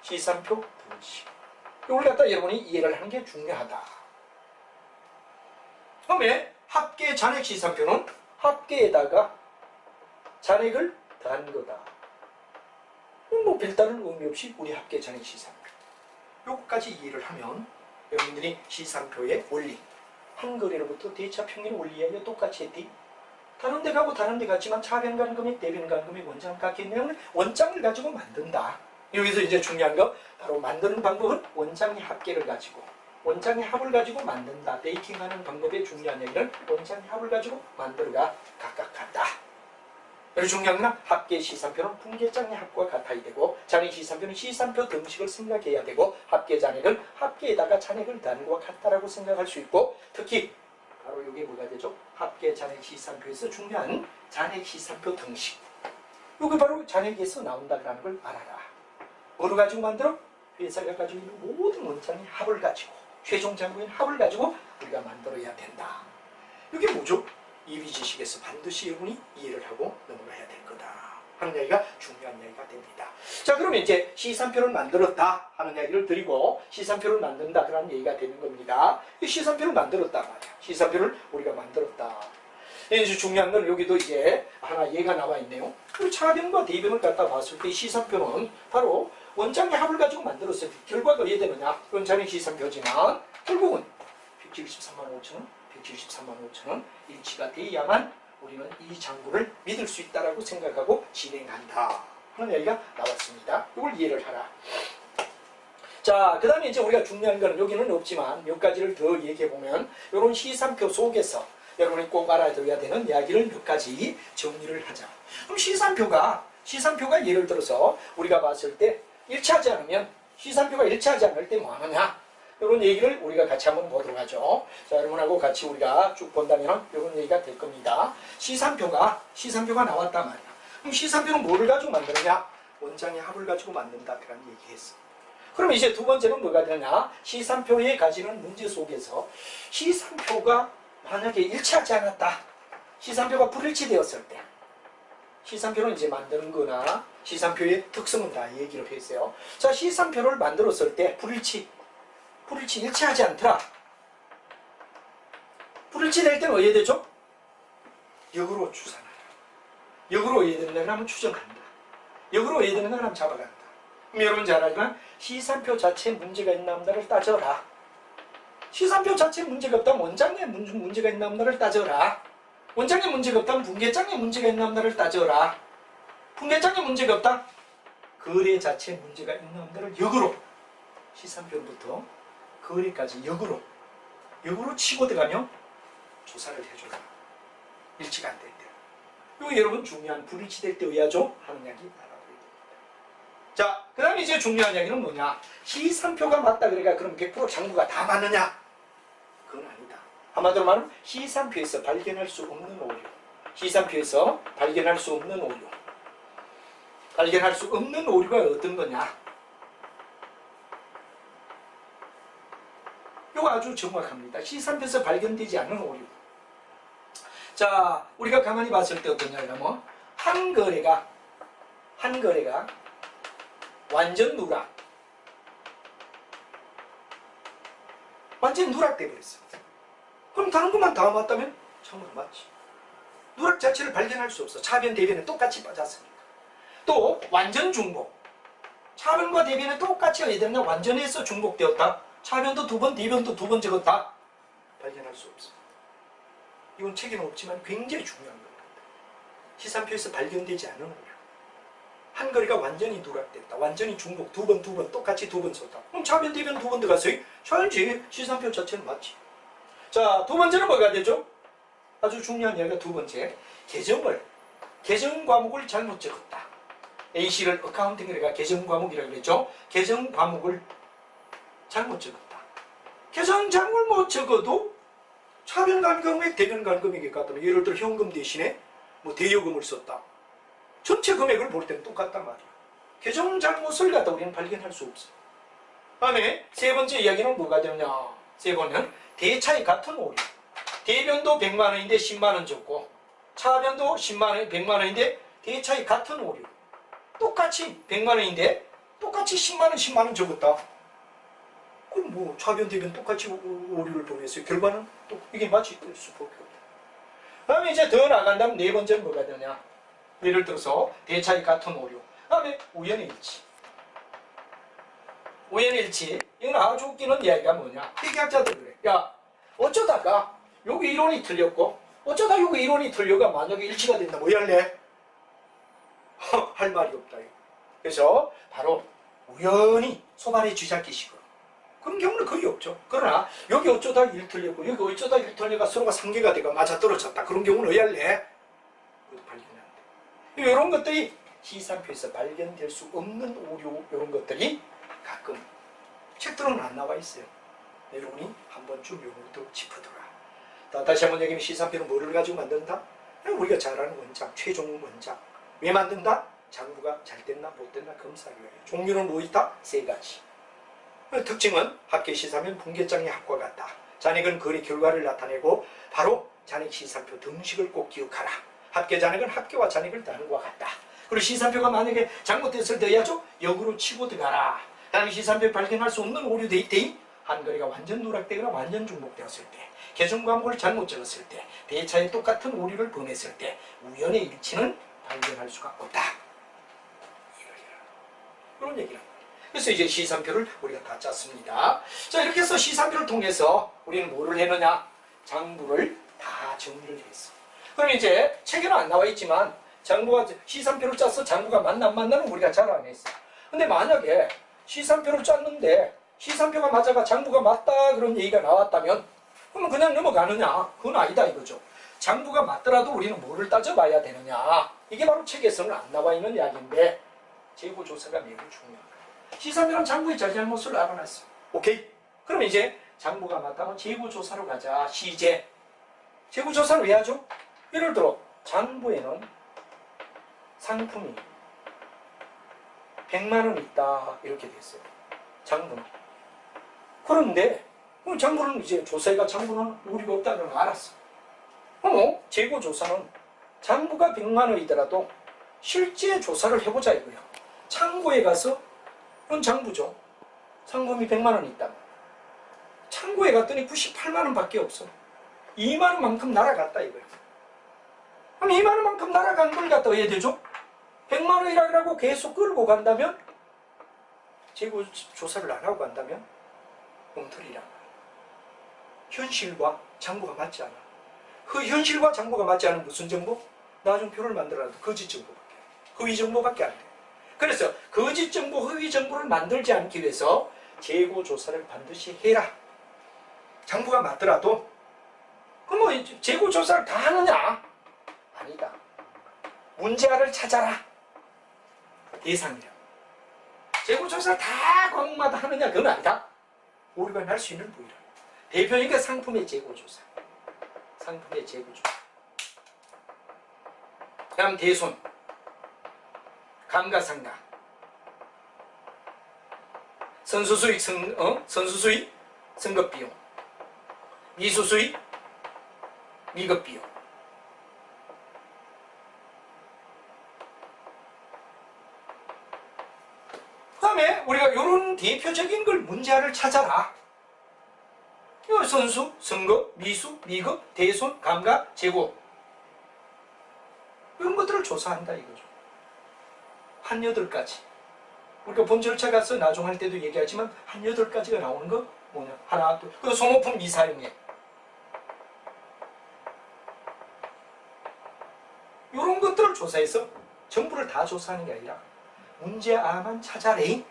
시산표 등식. 이걸 갖다 여러분이 이해를 하는 게 중요하다. 그다음에 합계 잔액 시상표는 합계에다가 잔액을 더한 거다. 뭐 별다른 의미 없이 우리 합계 잔액 시상표. 요거까지 이해를 하면 여러분들이 시상표의 원리, 한 거래로부터 대차평균 원리에 똑같이 했디. 다른 데 가고 다른 데 갔지만 차변 간 금액, 대변 간 금액, 원장 같겠냐면 원장을 가지고 만든다. 여기서 이제 중요한 거 바로 만드는 방법은 원장의 합계를 가지고 원장의 합을 가지고 만든다. 베이킹하는 방법의 중요한 얘기는 원장의 합을 가지고 만들어가 각각 같다. 그리고 중요한 건 합계 시상표는 붕괴장의 합과 같아야 되고 잔액 시상표는 시상표 등식을 생각해야 되고 합계 잔액은 합계에다가 잔액을 더한 것과 같다라고 생각할 수 있고 특히 바로 이게 뭐가 되죠? 합계 잔액 시상표에서 중요한 잔액 시상표 등식. 이게 바로 잔액에서 나온다는 걸 알아라. 뭐를 가지고 만들어? 회사가 가지고 있는 모든 원장의 합을 가지고 최종 장부인 합을 가지고 우리가 만들어야 된다. 이게 뭐죠? 이비지식에서 반드시 여러분이 이해를 하고 넘어가야 될 거다 하는 이야기가 중요한 이야기가 됩니다. 자, 그러면 이제 시산표를 만들었다 하는 이야기를 드리고 시산표를 만든다 그런 얘기가 되는 겁니다. 이 시산표를 만들었다 말이야. 시산표를 우리가 만들었다. 이제 중요한 건 여기도 이제 하나 얘가 나와 있네요. 우리 차변과 대변을 갖다 봤을 때 시산표는 바로 원장의 합을 가지고 만들었을 때 결과가 어떻게 되느냐? 원장의 시산표지만 결국은 173만 5천원, 173만 5천원 일치가 돼야만 우리는 이 장부를 믿을 수 있다라고 생각하고 진행한다 하는 얘기가 나왔습니다. 이걸 이해를 하라. 자, 그 다음에 이제 우리가 중요한 거는 여기는 없지만 몇 가지를 더 얘기해 보면 이런 시산표 속에서 여러분이 꼭 알아둬야 되는 이야기를 몇 가지 정리를 하자. 그럼 시산표가 예를 들어서 우리가 봤을 때 일치하지 않으면 시산표가 일치하지 않을 때 뭐 하느냐? 이런 얘기를 우리가 같이 한번 보도록 하죠. 자, 여러분하고 같이 우리가 쭉 본다면 이런 얘기가 될 겁니다. 시산표가 나왔단 말이야. 그럼 시산표는 뭐를 가지고 만드느냐? 원장의 합을 가지고 만든다. 그런 얘기했어. 그럼 이제 두 번째는 뭐가 되냐? 시산표에 가지는 문제 속에서 시산표가 만약에 일치하지 않았다. 시산표가 불일치되었을 때 시산표는 이제 만드는 거나 시산표의 특성은 다 얘기를 했어요. 자, 시산표를 만들었을 때 일치하지 않더라. 불일치될 때는 어떻게 되죠? 역으로 추산하라. 역으로 어떻게 되는 거라면 추정한다. 역으로 어떻게 되는 거라면 잡아간다. 그럼 여러분 잘 알지만 시산표 자체에 문제가 있나 없나를 따져라. 시산표 자체에 문제가 없다면 원장에 문제가 있나 없나를 따져라. 원장에 문제가 없다면 분계장에 문제가 있나 없나를 따져라. 분계장에 문제가 없다. 거래 자체에 문제가 있나 없나를 역으로 시산표부터 거래까지 역으로 치고 들어가며 조사를 해줘라. 일치가 안 될 때. 이거 여러분 중요한 불일치될 때 의하죠 하는 이야기 알아둬야 됩니다. 자, 그 다음에 이제 중요한 이야기는 뭐냐? 시산표가 맞다 그러니까 그럼 100% 장부가 다 맞느냐? 그건 아니다. 한마디로 말하면 시산표에서 발견할 수 없는 오류. 시산표에서 발견할 수 없는 오류. 발견할 수 없는 오류가 어떤 거냐? 이거 아주 정확합니다. 시산표에서 발견되지 않는 오류. 자, 우리가 가만히 봤을 때 어떠냐 그러면 한 거래가 완전 누락돼 버렸어. 그럼 다른 것만 다 맞다면 참으로 맞지. 누락 자체를 발견할 수 없어. 차변 대변은 똑같이 빠졌으니까. 또 완전 중복. 차변과 대변은 똑같이 어디 됐나? 완전해서 중복되었다. 차변도 두 번, 대변도 두 번 적었다. 발견할 수 없어. 이건 책에는 없지만 굉장히 중요한 겁니다. 시산표에서 발견되지 않은 오류. 한 거리가 완전히 누락됐다. 완전히 중복 두 번 똑같이 두 번 썼다. 그럼 차변, 대변 두 번 들어갔어요? 잘지. 시산표 자체는 맞지. 자, 두 번째는 뭐가 되죠? 아주 중요한 이야기가 두 번째. 계정 과목을 잘못 적었다. A씨를 어카운팅이라가 계정 과목이라고 그랬죠? 계정 과목을 잘못 적었다. 계정 잘못 못 적어도 차변 간금액, 대변 간금액이 같다면 예를 들어 현금 대신에 뭐 대여금을 썼다. 전체 금액을 볼 때는 똑같단 말이야. 계정 잘못을 갖다 우리는 발견할 수 없어. 다음에 세 번째 이야기는 뭐가 되느냐? 세 번은 대차이 같은 오류. 대변도 100만원인데 10만원 적고 차변도 10만원, 100만원인데 대차이 같은 오류. 똑같이 100만원인데 똑같이 10만원 적었다. 그럼 뭐 차변 대변 똑같이 오류를 보냈어요. 결과는 또 이게 맞을 수밖에 없다. 다음에 이제 더 나간다면 네 번째는 뭐가 되냐? 예를 들어서 대차이 같은 오류. 다음에 우연의 일치. 우연의 일치. 이건 아주 웃기는 이야기가 뭐냐? 회계학자들 그래. 야, 어쩌다가 여기 이론이 틀렸고 어쩌다 여기 이론이 틀려가 만약에 일치가 된다. 뭐 할래? 할 말이 없다. 그래서 바로 우연히 소발의 쥐잡기식으로. 그런 경우는 거의 없죠. 그러나 여기 어쩌다 일 틀렸고 여기 어쩌다 일 틀려가 서로가 상계가 되고 맞아떨어졌다. 그런 경우는 왜 할래? 그것도 발견이 안 돼. 이런 것들이 시산표에서 발견될 수 없는 오류 이런 것들이 가끔 책들은 안 나와 있어요. 여러분이 한 번쯤 요것도 짚어둬라. 다시 한번 얘기하면 시산표는 뭐를 가지고 만든다? 우리가 잘 아는 원장, 최종 원장. 왜 만든다? 장부가 잘 됐나 못 됐나 검사를 해요. 종류는 뭐 있다? 세 가지. 특징은 합계 시사면 분계장의 합과 같다. 잔액은 거래 결과를 나타내고 바로 잔액 시산표 등식을 꼭 기억하라. 합계 잔액은 합계와 잔액을 다른 것과 같다. 그리고 시산표가 만약에 잘못됐을 때 해야죠. 역으로 치고 들어가라. 다음에 시산표에 발견할 수 없는 오류 데이터인 한거래가 완전 누락되거나 완전 중복되었을 때, 계정 광고를 잘못 적었을 때, 대차에 똑같은 오류를 범했을 때 우연의 일치는 발견할 수가 없다. 그런 얘기를. 그래서 이제 시산표를 우리가 다 짰습니다. 자, 이렇게 해서 시산표를 통해서 우리는 뭐를 했느냐? 장부를 다 정리를 했어. 그럼 이제 책에는 안 나와 있지만 장부가 시산표를 짜서 장부가 맞나 안 맞나는 우리가 잘 안 했어. 근데 만약에 시산표를 짰는데 시산표가 맞아가 장부가 맞다 그런 얘기가 나왔다면 그러면 그냥 넘어가느냐? 그건 아니다 이거죠. 장부가 맞더라도 우리는 뭐를 따져봐야 되느냐? 이게 바로 책에서는 안 나와 있는 이야기인데 재고조사가 매우 중요합니다. 시산표는 장부의 잘잘못을 알아냈어. 오케이? 그럼 이제 장부가 맞다면 재고조사로 가자. 시제. 재고조사를 왜 하죠? 예를 들어 장부에는 상품이 100만원 있다 이렇게 됐어요. 장부는. 그런데 장부는 이제 조사회가 장부는 우리가 없다는 걸 알았어. 재고조사는 장부가 100만원이더라도 실제 조사를 해보자 이거야. 창고에 가서 그건 장부죠. 상품이 100만원 있다. 창고에 갔더니 98만원 밖에 없어. 2만원만큼 날아갔다 이거야. 그럼 2만원만큼 날아간 걸 갖다 왜 되죠? 100만원이라고 계속 끌고 간다면 재고조사를 안 하고 간다면 엉터리란 말이야. 현실과 장부가 맞지 않아. 그 현실과 장부가 맞지 않은 무슨 정보? 나중표를 만들어놔도 거짓 정보밖에, 허위 정보밖에 안 돼. 그래서 거짓 정보, 허위 정보를 만들지 않기 위해서 재고조사를 반드시 해라. 장부가 맞더라도 그럼 뭐 재고조사를 다 하느냐? 아니다. 문제아를 찾아라. 대상이라. 재고조사를 다 과목마다 하느냐? 그건 아니다. 우리가 할 수 있는 부위라. 대표니까 상품의 재고조사. 상품의 재고조사. 다음 대손. 감가상각. 선수수익, 선수수익, 선급비용. 미수수익, 미급비용. 그 다음에 우리가 이런 대표적인 걸 문제아를 찾아라. 선수, 선급, 미수, 미급, 대손, 감가, 재고. 이런 것들을 조사한다 이거죠. 한 8가지. 우리가 본 절차 가서 나중 할 때도 얘기하지만 한 8가지가 나오는 거 뭐냐? 하나, 둘. 그리고 소모품 미사용액. 이런 것들을 조사해서 전부를 다 조사하는 게 아니라 문제아만 찾아내.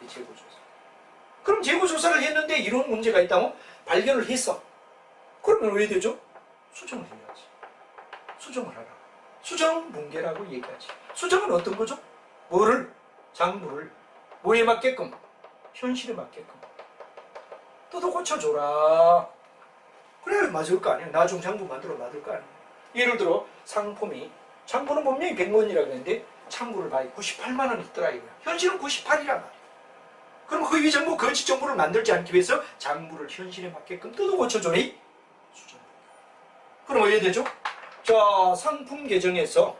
재고조사. 그럼 재고조사를 했는데 이런 문제가 있다면 발견을 했어. 그러면 왜 되죠? 수정을 해야지. 수정을 하라. 수정분계라고 얘기하지. 수정은 어떤 거죠? 뭐를? 장부를 뭐에 맞게끔? 현실에 맞게끔 뜯어 고쳐줘라. 그래 맞을 거 아니야. 나중 장부 만들어 맞을 거 아니야. 예를 들어 상품이 장부는 분명히 100만원이라고 했는데 창구를 봐야 98만원 있더라 이거야. 현실은 98이란 말이야. 그럼 허위 정보, 거짓 정보를 만들지 않기 위해서 장부를 현실에 맞게끔 뜯어 고쳐줘니? 수정. 그럼 어떻게 되죠? 자, 상품 계정에서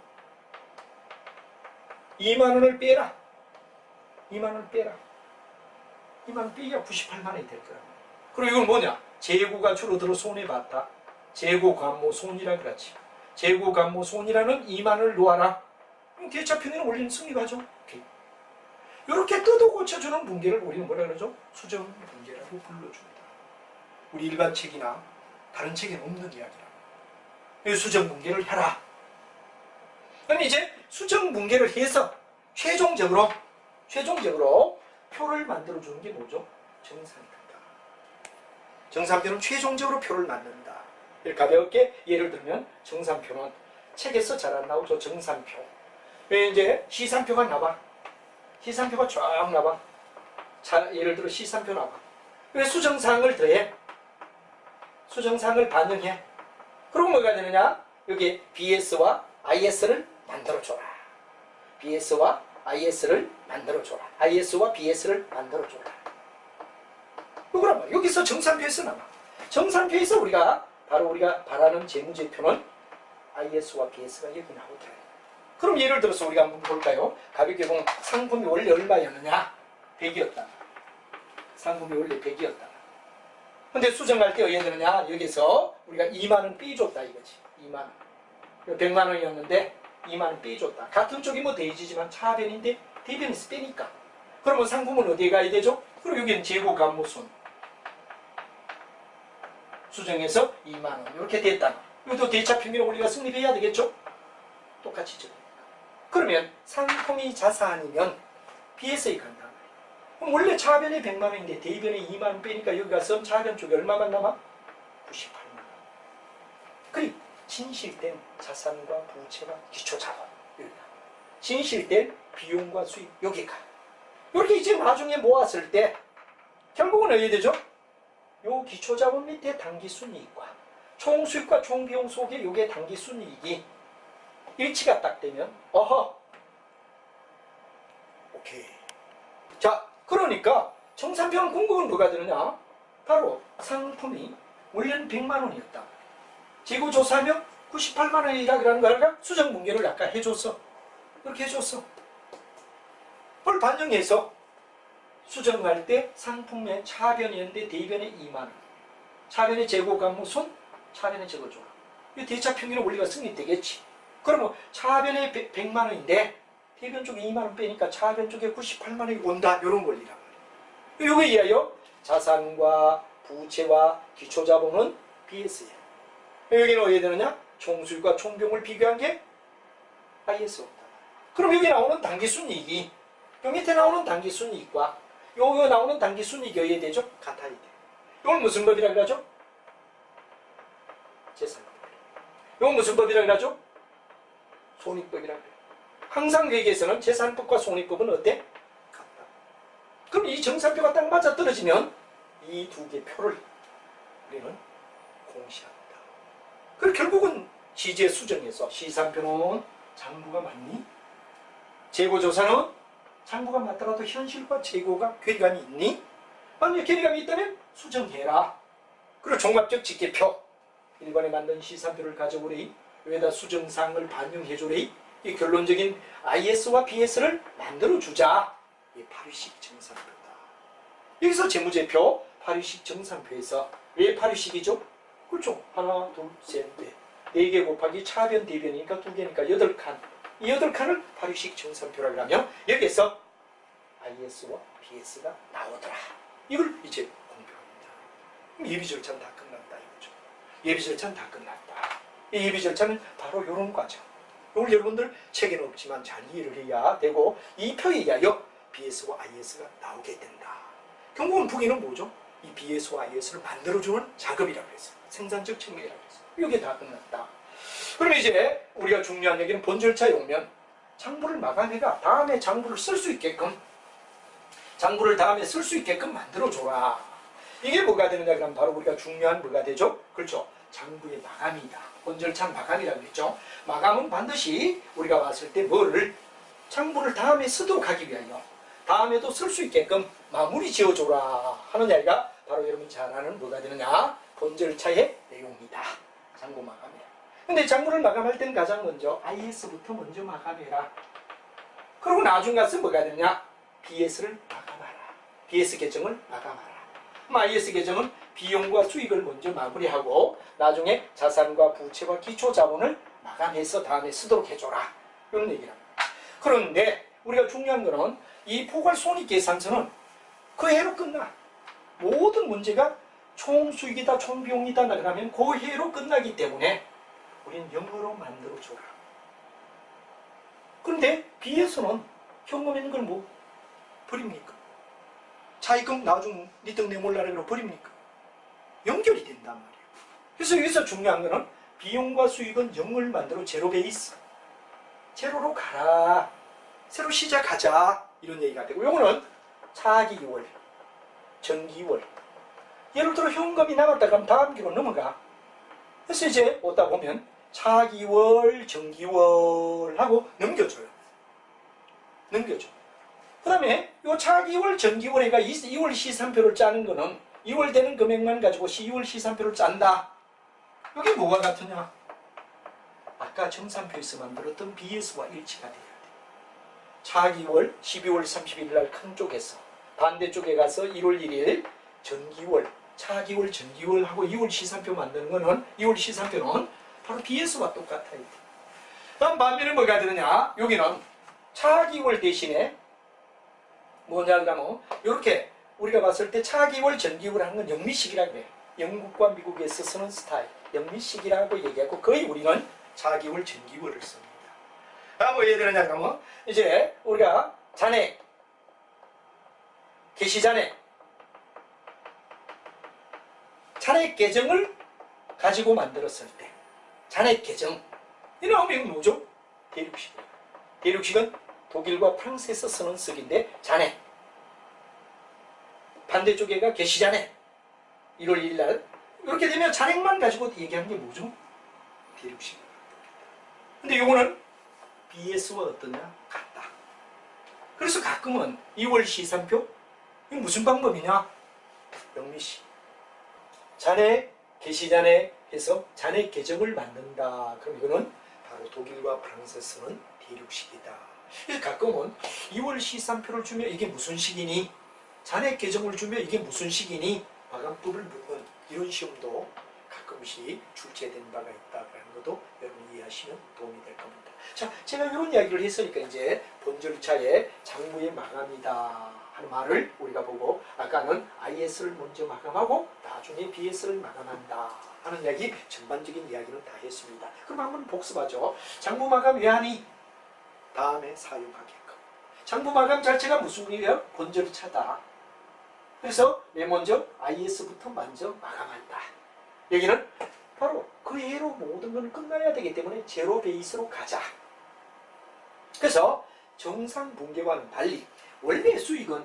2만원을 빼라. 2만원을 빼라. 2만원 빼야 98만원이 될 거야. 그리고 이건 뭐냐? 재고가 줄어들어 손해봤다. 재고 감모 손이라 그렇지. 재고 감모 손이라는 2만원을 놓아라. 대차 평균을 올리는 승리가죠. 오케이. 이렇게 뜯어 고쳐주는 분계를 우리는 뭐라 그러죠? 수정 분계라고 불러줍니다. 우리 일반 책이나 다른 책에는 없는 이야기라. 수정 분계를 해라. 그럼 이제 수정 분계를 해서 최종적으로 표를 만들어주는 게 뭐죠? 정산표다. 정산표는 최종적으로 표를 만든다. 가볍게 예를 들면 정산표는 책에서 잘 안 나오죠. 정산표. 왜 이제 시산표가 나와. 시산표가 쫙 나와. 자, 예를 들어 시산표 나와. 왜 수정사항을 더해? 수정사항을 반영해. 그럼 뭐가 되느냐? 여기 BS와 IS를 만들어줘라. BS와 IS를 만들어줘라. IS와 BS를 만들어줘라. 요거란 말이야. 여기서 정산표에서 나와. 정산표에서 우리가 바라는 재무제표는 IS와 BS가 여기 나오더라. 그럼 예를 들어서 우리가 한번 볼까요? 가볍게 보면 상품이 원래 얼마였느냐? 100이었다. 상품이 원래 100이었다. 근데 수정할 때 어디에 되느냐? 여기서 우리가 2만원 빼줬다 이거지. 2만원. 100만원이었는데 2만원 빼줬다. 같은 쪽이 뭐 대지지만 차변인데 대변에서 빼니까. 그러면 상품은 어디에 가야 되죠? 그럼 여기는 재고 감모손. 수정해서 2만원. 이렇게 됐다. 이것도 대차 평균을 우리가 성립해야 되겠죠? 똑같이 적으니까. 그러면 상품이 자산이면 BS에 간다. 그럼 원래 차변에 100만원인데 대변에 2만원 빼니까 여기 가서 차변 쪽에 얼마만 남아? 98만원. 그리고 진실된 자산과 부채와 기초자본. 진실된 비용과 수익 여기가. 이렇게 이제 나중에 모았을 때 결국은 어떻게 되죠? 요 기초자본 밑에 당기순이익과 총수익과 총비용 속에 요게 당기순이익이 일치가 딱 되면 어허 오케이. 자 그러니까 정산표는 궁극은 뭐가 되느냐? 바로 상품이 원래는 100만원이었다. 재고조사하면 98만원이라 그러는 거니까 수정 분계를 아까 해줬어. 그렇게 해줬어. 그걸 반영해서 수정할 때 상품의 차변이었는데 대변에 2만원. 차변의 재고감무손, 차변의 재고조합. 이 대차 평균의 원리가 성립되겠지. 그러면 차변에 100만원인데 대변 쪽에 2만원 빼니까 차변 쪽에 98만원이 온다. 이런 원리란 말이에요. 요거에 의하여 자산과 부채와 기초자본은 BS야. 여기는 어디에 되느냐? 총수익과 총비용을 비교한 게 IS다. 그럼 여기 나오는 당기순이익이 요 밑에 나오는 당기순이익과 요 나오는 당기순이익이 어디에 되죠? 같아야 돼. 이걸 무슨 법이라 그러죠? 재산법. 이건 무슨 법이라 그러죠? 손익법이라 그래요. 항상 회계에서는 재산법과 손익법은 어때? 같다. 그럼 이 정산표가 딱 맞아 떨어지면 이 두 개 표를 우리는 공시한다. 그리고 결국은 시제 수정에서 시산표는 장부가 맞니? 재고조사는 장부가 맞더라도 현실과 재고가 괴리감이 있니? 만약에 괴리감이 있다면 수정해라. 그리고 종합적 집계표 일관에 만든 시산표를 가져오래. 여기다 수정사항을 반영해주래. 이 결론적인 IS와 BS를 만들어주자. 이게 파리식 정산표다. 여기서 재무제표 파리식 정산표에서 왜 파리식이죠? 그렇죠. 하나, 둘, 셋, 넷. 4개 곱하기 차변, 대변이니까 2개니까 8칸. 이 8칸을 파리식 정산표라고 하면 여기에서 IS와 BS가 나오더라. 이걸 이제 공표합니다. 그럼 예비 절차는 다 끝났다 이거죠. 예비 절차는 다 끝났다. 이 예비 절차는 바로 이런 과정. 이걸 여러분들 책에는 없지만 잘 이해를 해야 되고 이 표에 의하여 BS와 IS가 나오게 된다. 결국은 부기는 뭐죠? 이 BS와 IS를 만들어주는 작업이라고 했어요. 생산적 측면이라고 했어요. 이게 다 끝났다. 그럼 이제 우리가 중요한 얘기는 본 절차에 오면 장부를 마감해가 다음에 장부를 쓸 수 있게끔 장부를 다음에 쓸 수 있게끔 만들어줘라. 이게 뭐가 되느냐 그러면 바로 우리가 중요한 뭐가 되죠? 그렇죠. 장부의 마감이다. 본 절차 마감이라고 했죠. 마감은 반드시 우리가 봤을 때 뭐를 장부를 다음에 쓰도록 하기 위하여 다음에도 쓸 수 있게끔 마무리 지어줘라 하는 이야기가 바로 여러분이 잘 아는 뭐가 되느냐? 본 절차의 내용이다. 장부 마감이야. 근데 장부를 마감할 때는 가장 먼저 IS부터 먼저 마감해라. 그리고 나중 가서 뭐가 되느냐? BS를 마감하라. BS 계정을 마감하라. 그럼 IS 계정은 비용과 수익을 먼저 마무리하고 나중에 자산과 부채와 기초자본을 마감해서 다음에 쓰도록 해줘라. 이런 얘기랍니다. 그런데 우리가 중요한 거는 이 포괄손익계산서는 그 해로 끝나. 모든 문제가 총수익이다 총비용이다 그러면 그 해로 끝나기 때문에 우리는 영어로 만들어줘라. 그런데 BS는 현금에 있는 걸 뭐 버립니까? 차입금 나중 니떡 내몰라라 그러고 버립니까? 연결이 된단 말이에요. 그래서 여기서 중요한 거는 비용과 수익은 0을 만들어 제로 베이스. 제로로 가라. 새로 시작하자. 이런 얘기가 되고 요거는 차기월, 정기월. 예를 들어 현금이 남았다 그러면 다음 기로 넘어가. 그래서 이제 오다 보면 차기월, 정기월 하고 넘겨줘요. 넘겨줘. 그 다음에 요 차기월, 정기월에가 2월 시산표를 짜는 거는 2월 되는 금액만 가지고 2월 시산표를 짠다. 이게 뭐가 같으냐? 아까 정산표에서 만들었던 BS와 일치가 돼야 돼. 차기월 12월 30일 날 큰 쪽에서 반대쪽에 가서 1월 1일 전기월, 차기월, 전기월하고 2월 시산표 만드는 거는 2월 시산표는 바로 BS와 똑같아야 돼. 다음 반면에 뭐가 되느냐? 여기는 차기월 대신에 뭐냐 그러면 이렇게 우리가 봤을 때 차기월, 전기월 하는 건 영미식이라고 그래. 영국과 미국에서 쓰는 스타일 영미식이라고 얘기하고 거의 우리는 차기월, 전기월을 씁니다. 다음 뭐 예를 들냐 그러면 이제 우리가 잔액, 개시잔액, 잔액 계정을 가지고 만들었을 때 잔액 계정 이놈 이건 뭐죠? 대륙식이에요. 대륙식은 독일과 프랑스에서 쓰는 쓱인데 잔액 반대쪽에가 개시잔액 1월 1일 날 이렇게 되면 잔액만 가지고 얘기하는 게 뭐죠? 대륙식. 근데 요거는 BS와 어떠냐? 같다. 그래서 가끔은 2월 시산표 이거 무슨 방법이냐? 영미식. 잔액, 개시잔액 해서 잔액 계정을 만든다. 그럼 이거는 바로 독일과 프랑스에서 쓰는 대륙식이다. 그래서 가끔은 2월 시산표를 주면 이게 무슨 식이니? 잔액 계정을 주면 이게 무슨 식이니? 마감법을 묻는 이런 시험도 가끔씩 출제된 바가 있다는 것도 여러분 이해하시면 도움이 될 겁니다. 자, 제가 이런 이야기를 했으니까 이제 본 절차에 장부의 마감이다 하는 말을 우리가 보고 아까는 IS를 먼저 마감하고 나중에 BS를 마감한다 하는 이야기 전반적인 이야기는 다 했습니다. 그럼 한번 복습하죠. 장부 마감 왜 하니? 다음에 사용하게끔. 장부 마감 자체가 무슨 일이에요? 본 절차다. 그래서 맨 먼저 IS부터 먼저 마감한다. 여기는 바로 그 해로 모든 건 끝나야 되기 때문에 제로 베이스로 가자. 그래서 정상 분계와는 달리 원래 수익은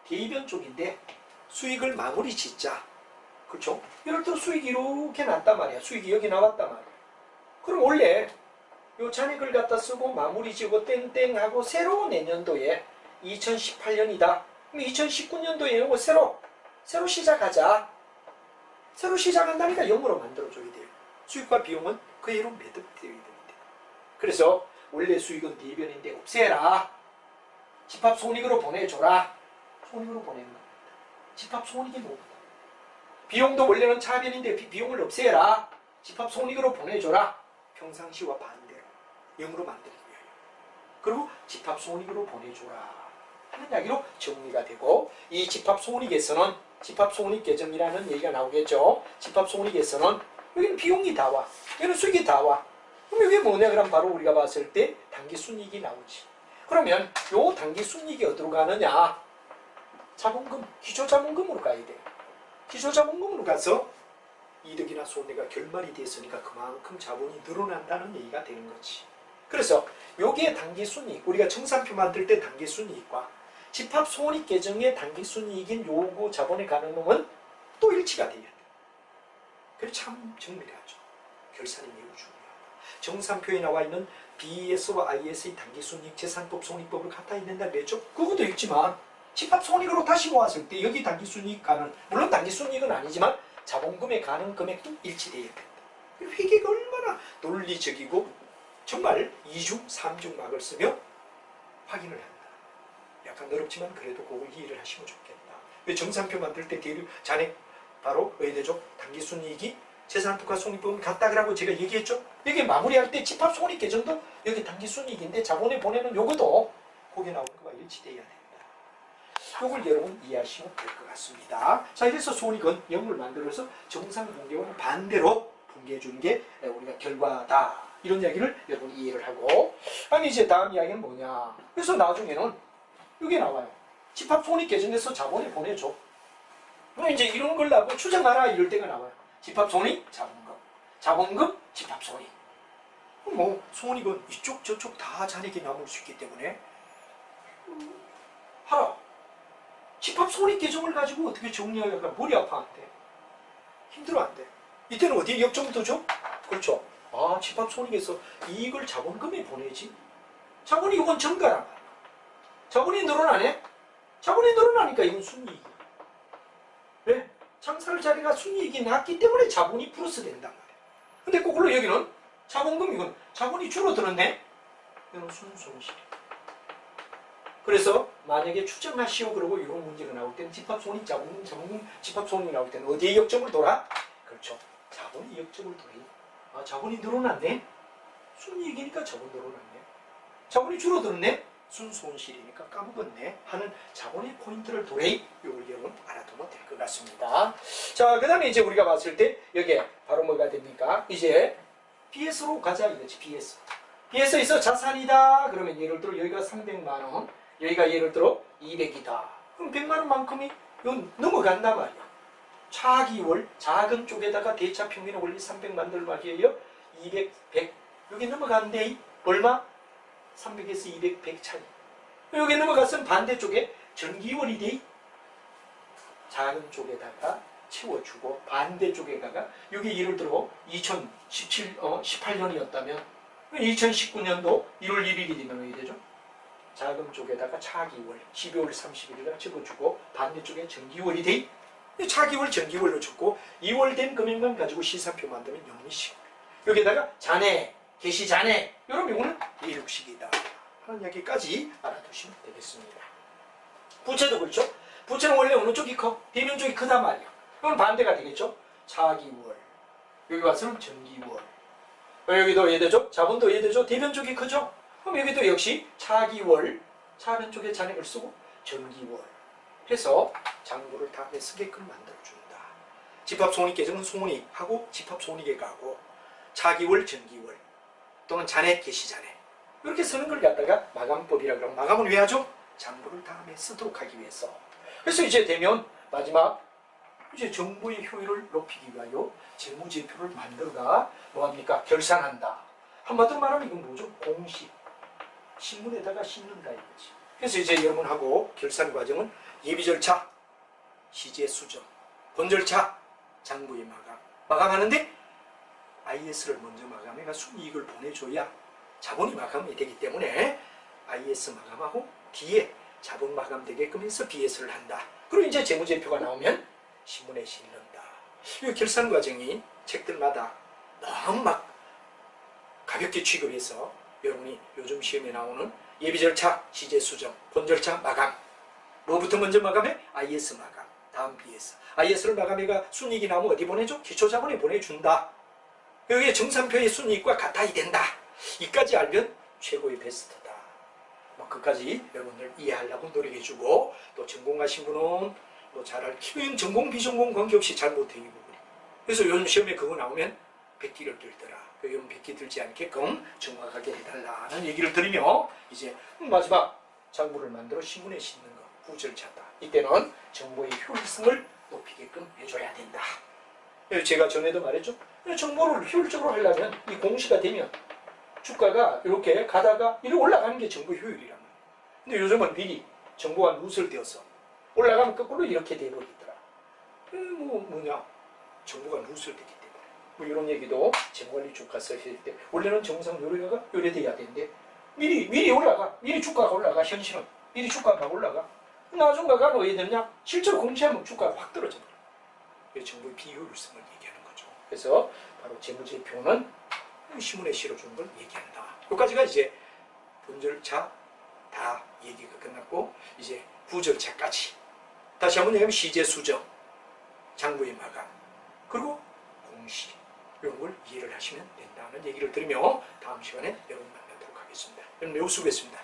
대변 쪽인데 수익을 마무리 짓자. 그렇죠? 이럴 때 수익이 이렇게 났단 말이야. 수익이 여기 나왔단 말이야. 그럼 원래 요 잔액을 갖다 쓰고 마무리 지고 땡땡 하고 새로운 내년도에 2018년이다. 그럼 2019년도에 새로 시작하자. 새로 시작한다니까 0으로 만들어줘야 돼요. 수익과 비용은 그 해로 매듭되어야 됩니다. 그래서 원래 수익은 대변인데 없애라. 집합 손익으로 보내줘라. 손익으로 보내는 겁니다. 집합 손익이 뭐다? 비용도 원래는 차변인데 비용을 없애라. 집합 손익으로 보내줘라. 평상시와 반대로 0으로 만들기 위하여. 그리고 집합 손익으로 보내줘라 하는 이야기로 정리가 되고 이 집합 손익에서는 집합 손익 계정이라는 얘기가 나오겠죠. 집합 손익에서는 여기는 비용이 다 와. 여기는 수익이 다 와. 그럼 이게 뭐냐? 그럼 바로 우리가 봤을 때 당기순이익이 나오지. 그러면 요 당기순이익이 어디로 가느냐? 자본금, 기초자본금으로 가야 돼. 기초자본금으로 가서 이득이나 손해가 결말이 됐으니까 그만큼 자본이 늘어난다는 얘기가 되는 거지. 그래서 여기에 당기순이익, 우리가 정산표 만들 때 당기순이익과 집합손익 계정의 당기순이익인 요구 자본에 가는 놈은 또 일치가 돼야 돼. 그래서 참 정밀하죠. 결산이 매우 중요하다. 정산표에 나와 있는 BS와 IS의 당기순이익, 재산법, 손익법을 갖다 읽는다 그랬죠. 그것도 읽지만 집합손익으로 다시 모았을 때 여기 당기순이익 가는, 물론 당기순이익은 아니지만 자본금에 가는 금액도 일치돼야 된다. 회계가 얼마나 논리적이고 정말 2중, 3중 막을 쓰며 확인을 한다. 약간 어렵지만 그래도 그걸 이해를 하시면 좋겠다. 왜 정산표 만들 때 대륙 잔액 바로 의대적 당기순이익이 재산법과 손익법은 같다 그러고 제가 얘기했죠. 여기 마무리할 때 집합손익 계정도 여기 당기순이익인데 자본에 보내는 요거도 거기 나오는 거와 일치돼야 된다. 요걸 여러분 이해하시면 될 것 같습니다. 자, 이래서 손익은 0을 만들어서 정상 분계와는 반대로 분계해 주는 게 우리가 결과다. 이런 이야기를 여러분 이해를 하고, 아니 이제 다음 이야기는 뭐냐? 그래서 나중에는 이게 나와요. 집합손익 계정에서 자본에 보내줘. 그럼 이제 이런 걸 나고 추정하라 이럴 때가 나와요. 집합손익, 자본금, 자본금, 집합손익. 뭐 손익은 이쪽 저쪽 다 잔액이 남을 수 있기 때문에 하라. 집합손익 계정을 가지고 어떻게 정리하려고 머리 아파한대. 힘들어 한대. 이때는 어디에 역정부터 줘? 그렇죠. 아, 집합손익에서 이익을 자본금에 보내지. 자본이 이건 정가란 말이야. 자본이 늘어나네? 자본이 늘어나니까 이건 순이익이야. 왜? 장사를 잘해가 순이익이 낮기 때문에 자본이 플러스 된단 말이야. 근데 거꾸로 여기는 자본금 이건 자본이 줄어들었네. 이건 순손실. 그래서 만약에 추정하시오 그러고 이런 문제가 나올 때는 집합손익, 자본금, 집합손익이 나올 때는 어디에 역점을 돌아? 그렇죠. 자본이 역점을 돌아요. 아, 자본이 늘어났네. 순이익이니까 자본 늘어났네. 자본이 줄어들었네. 순손실이니까 까먹었네 하는 자본의 포인트를 도래이 요걸 여러분 알아두면 될 것 같습니다. 자, 그 다음에 이제 우리가 봤을 때 여기에 바로 뭐가 됩니까? 이제 BS로 가자 이거지. BS에서 자산이다 그러면 예를 들어 여기가 300만원, 여기가 예를 들어 200이다. 그럼 100만원만큼이 넘어간단 말이야. 차기월 작은 쪽에다가 대차 평균의 원리 300만들 말이에요. 200, 100 여기 넘어가는데 얼마? 300에서 200, 100 차이. 여기 넘어갔으면 반대쪽에 전기월이 돼. 작은 쪽에다가 채워주고 반대쪽에다가 여기 예를 들어 18년이었다면 2019년도 1월 1일이 되면 어떻게 되죠? 작은 쪽에다가 차기월 12월 30일에다가 적어주고 반대쪽에 전기월이 돼. 차기월 전기월로 적고 2월 된 금액만 가지고 시산표 만들면 영리식. 여기다가 잔해 개시 잔해 이런 경우는 예육식이다 하는 이야기까지 알아두시면 되겠습니다. 부채도 그렇죠. 부채는 원래 어느 쪽이 커? 대면 쪽이 크단 말이야. 그럼 반대가 되겠죠. 차기월 여기 와서는 전기월. 여기도 예되죠. 자본도 예되죠. 대면 쪽이 크죠. 그럼 여기도 역시 차기월 차변 쪽에 잔액을 쓰고 전기월 해서 장부를 다 쓰게끔 만들어준다. 집합손익 계정은 손익하고 집합손익에 가고 차기월 전기월 또는 잔액 개시잔액 이렇게 쓰는 걸 갖다가 마감법이라고 하면 마감은 왜 하죠? 장부를 다음에 쓰도록 하기 위해서. 그래서 이제 되면 마지막 이제 정부의 효율을 높이기 위하여 재무제표를 만들어가 뭐합니까? 결산한다. 한마디로 말하면 이건 뭐죠? 공식. 신문에다가 싣는다 이거지. 그래서 이제 여러분하고 결산 과정은 예비절차, 시제수정, 본절차, 장부의 마감. 마감하는데 IS를 먼저 마감해가 순이익을 보내줘야 자본이 마감이 되기 때문에 IS 마감하고 뒤에 자본 마감되게끔 해서 BS를 한다. 그리고 이제 재무제표가 나오면 신문에 실는다. 이 결산 과정이 책들마다 너무 막 가볍게 취급해서 여러분이 요즘 시험에 나오는 예비절차, 시제수정, 본절차, 마감 뭐부터 먼저 마감해? IS 마감, 다음 BS. IS를 마감해가 순이익이 나오면 어디 보내줘? 기초자본에 보내준다. 여기에 정산표의 순이익과 같아야 된다. 이까지 알면 최고의 베스트다. 뭐 그까지 여러분들 이해하려고 노력해주고 또 전공하신 분은 뭐 잘할 키우는 전공 비전공 관계없이 잘 못해 이 부분이. 그래서 요즘 시험에 그거 나오면 백기를 들더라. 요즘 백기 들지 않게끔 정확하게 해달라는 얘기를 드리며 이제 마지막 장부를 만들어 신문에 싣는 거 부절차다. 이때는 정보의 효율성을 높이게끔 해줘야 된다. 제가 전에도 말했죠. 정보를 효율적으로 하려면 이 공시가 되면 주가가 이렇게 가다가 이렇게 올라가는 게 정보 효율이란 말이에요. 근데 요즘은 미리 정보가 누설되어서 올라가면 거꾸로 이렇게 돼버리더라. 뭐냐? 정보가 누설되기 때문에. 뭐 이런 얘기도 재무관리 주가 쓰실 때 원래는 정상 요래가 요래돼야 되는데 미리 올라가. 미리 주가가 올라가. 현실은 미리 주가가 올라가. 나중 가가 뭐 해야 되냐? 실제로 공시하면 주가가 확 떨어져 버려. 정보의 비효율성을 얘기하는 거죠. 그래서 바로 재무제표는 신문에 실어주는 걸 얘기한다. 여기까지가 이제 본절차 다 얘기가 끝났고 이제 부절차까지 다시 한번 얘기하면 시제수정, 장부의 마감, 그리고 공시 이런 걸 이해를 하시면 된다는 얘기를 드리며 다음 시간에 여러분 만나도록 하겠습니다. 여러분 매우 수고했습니다.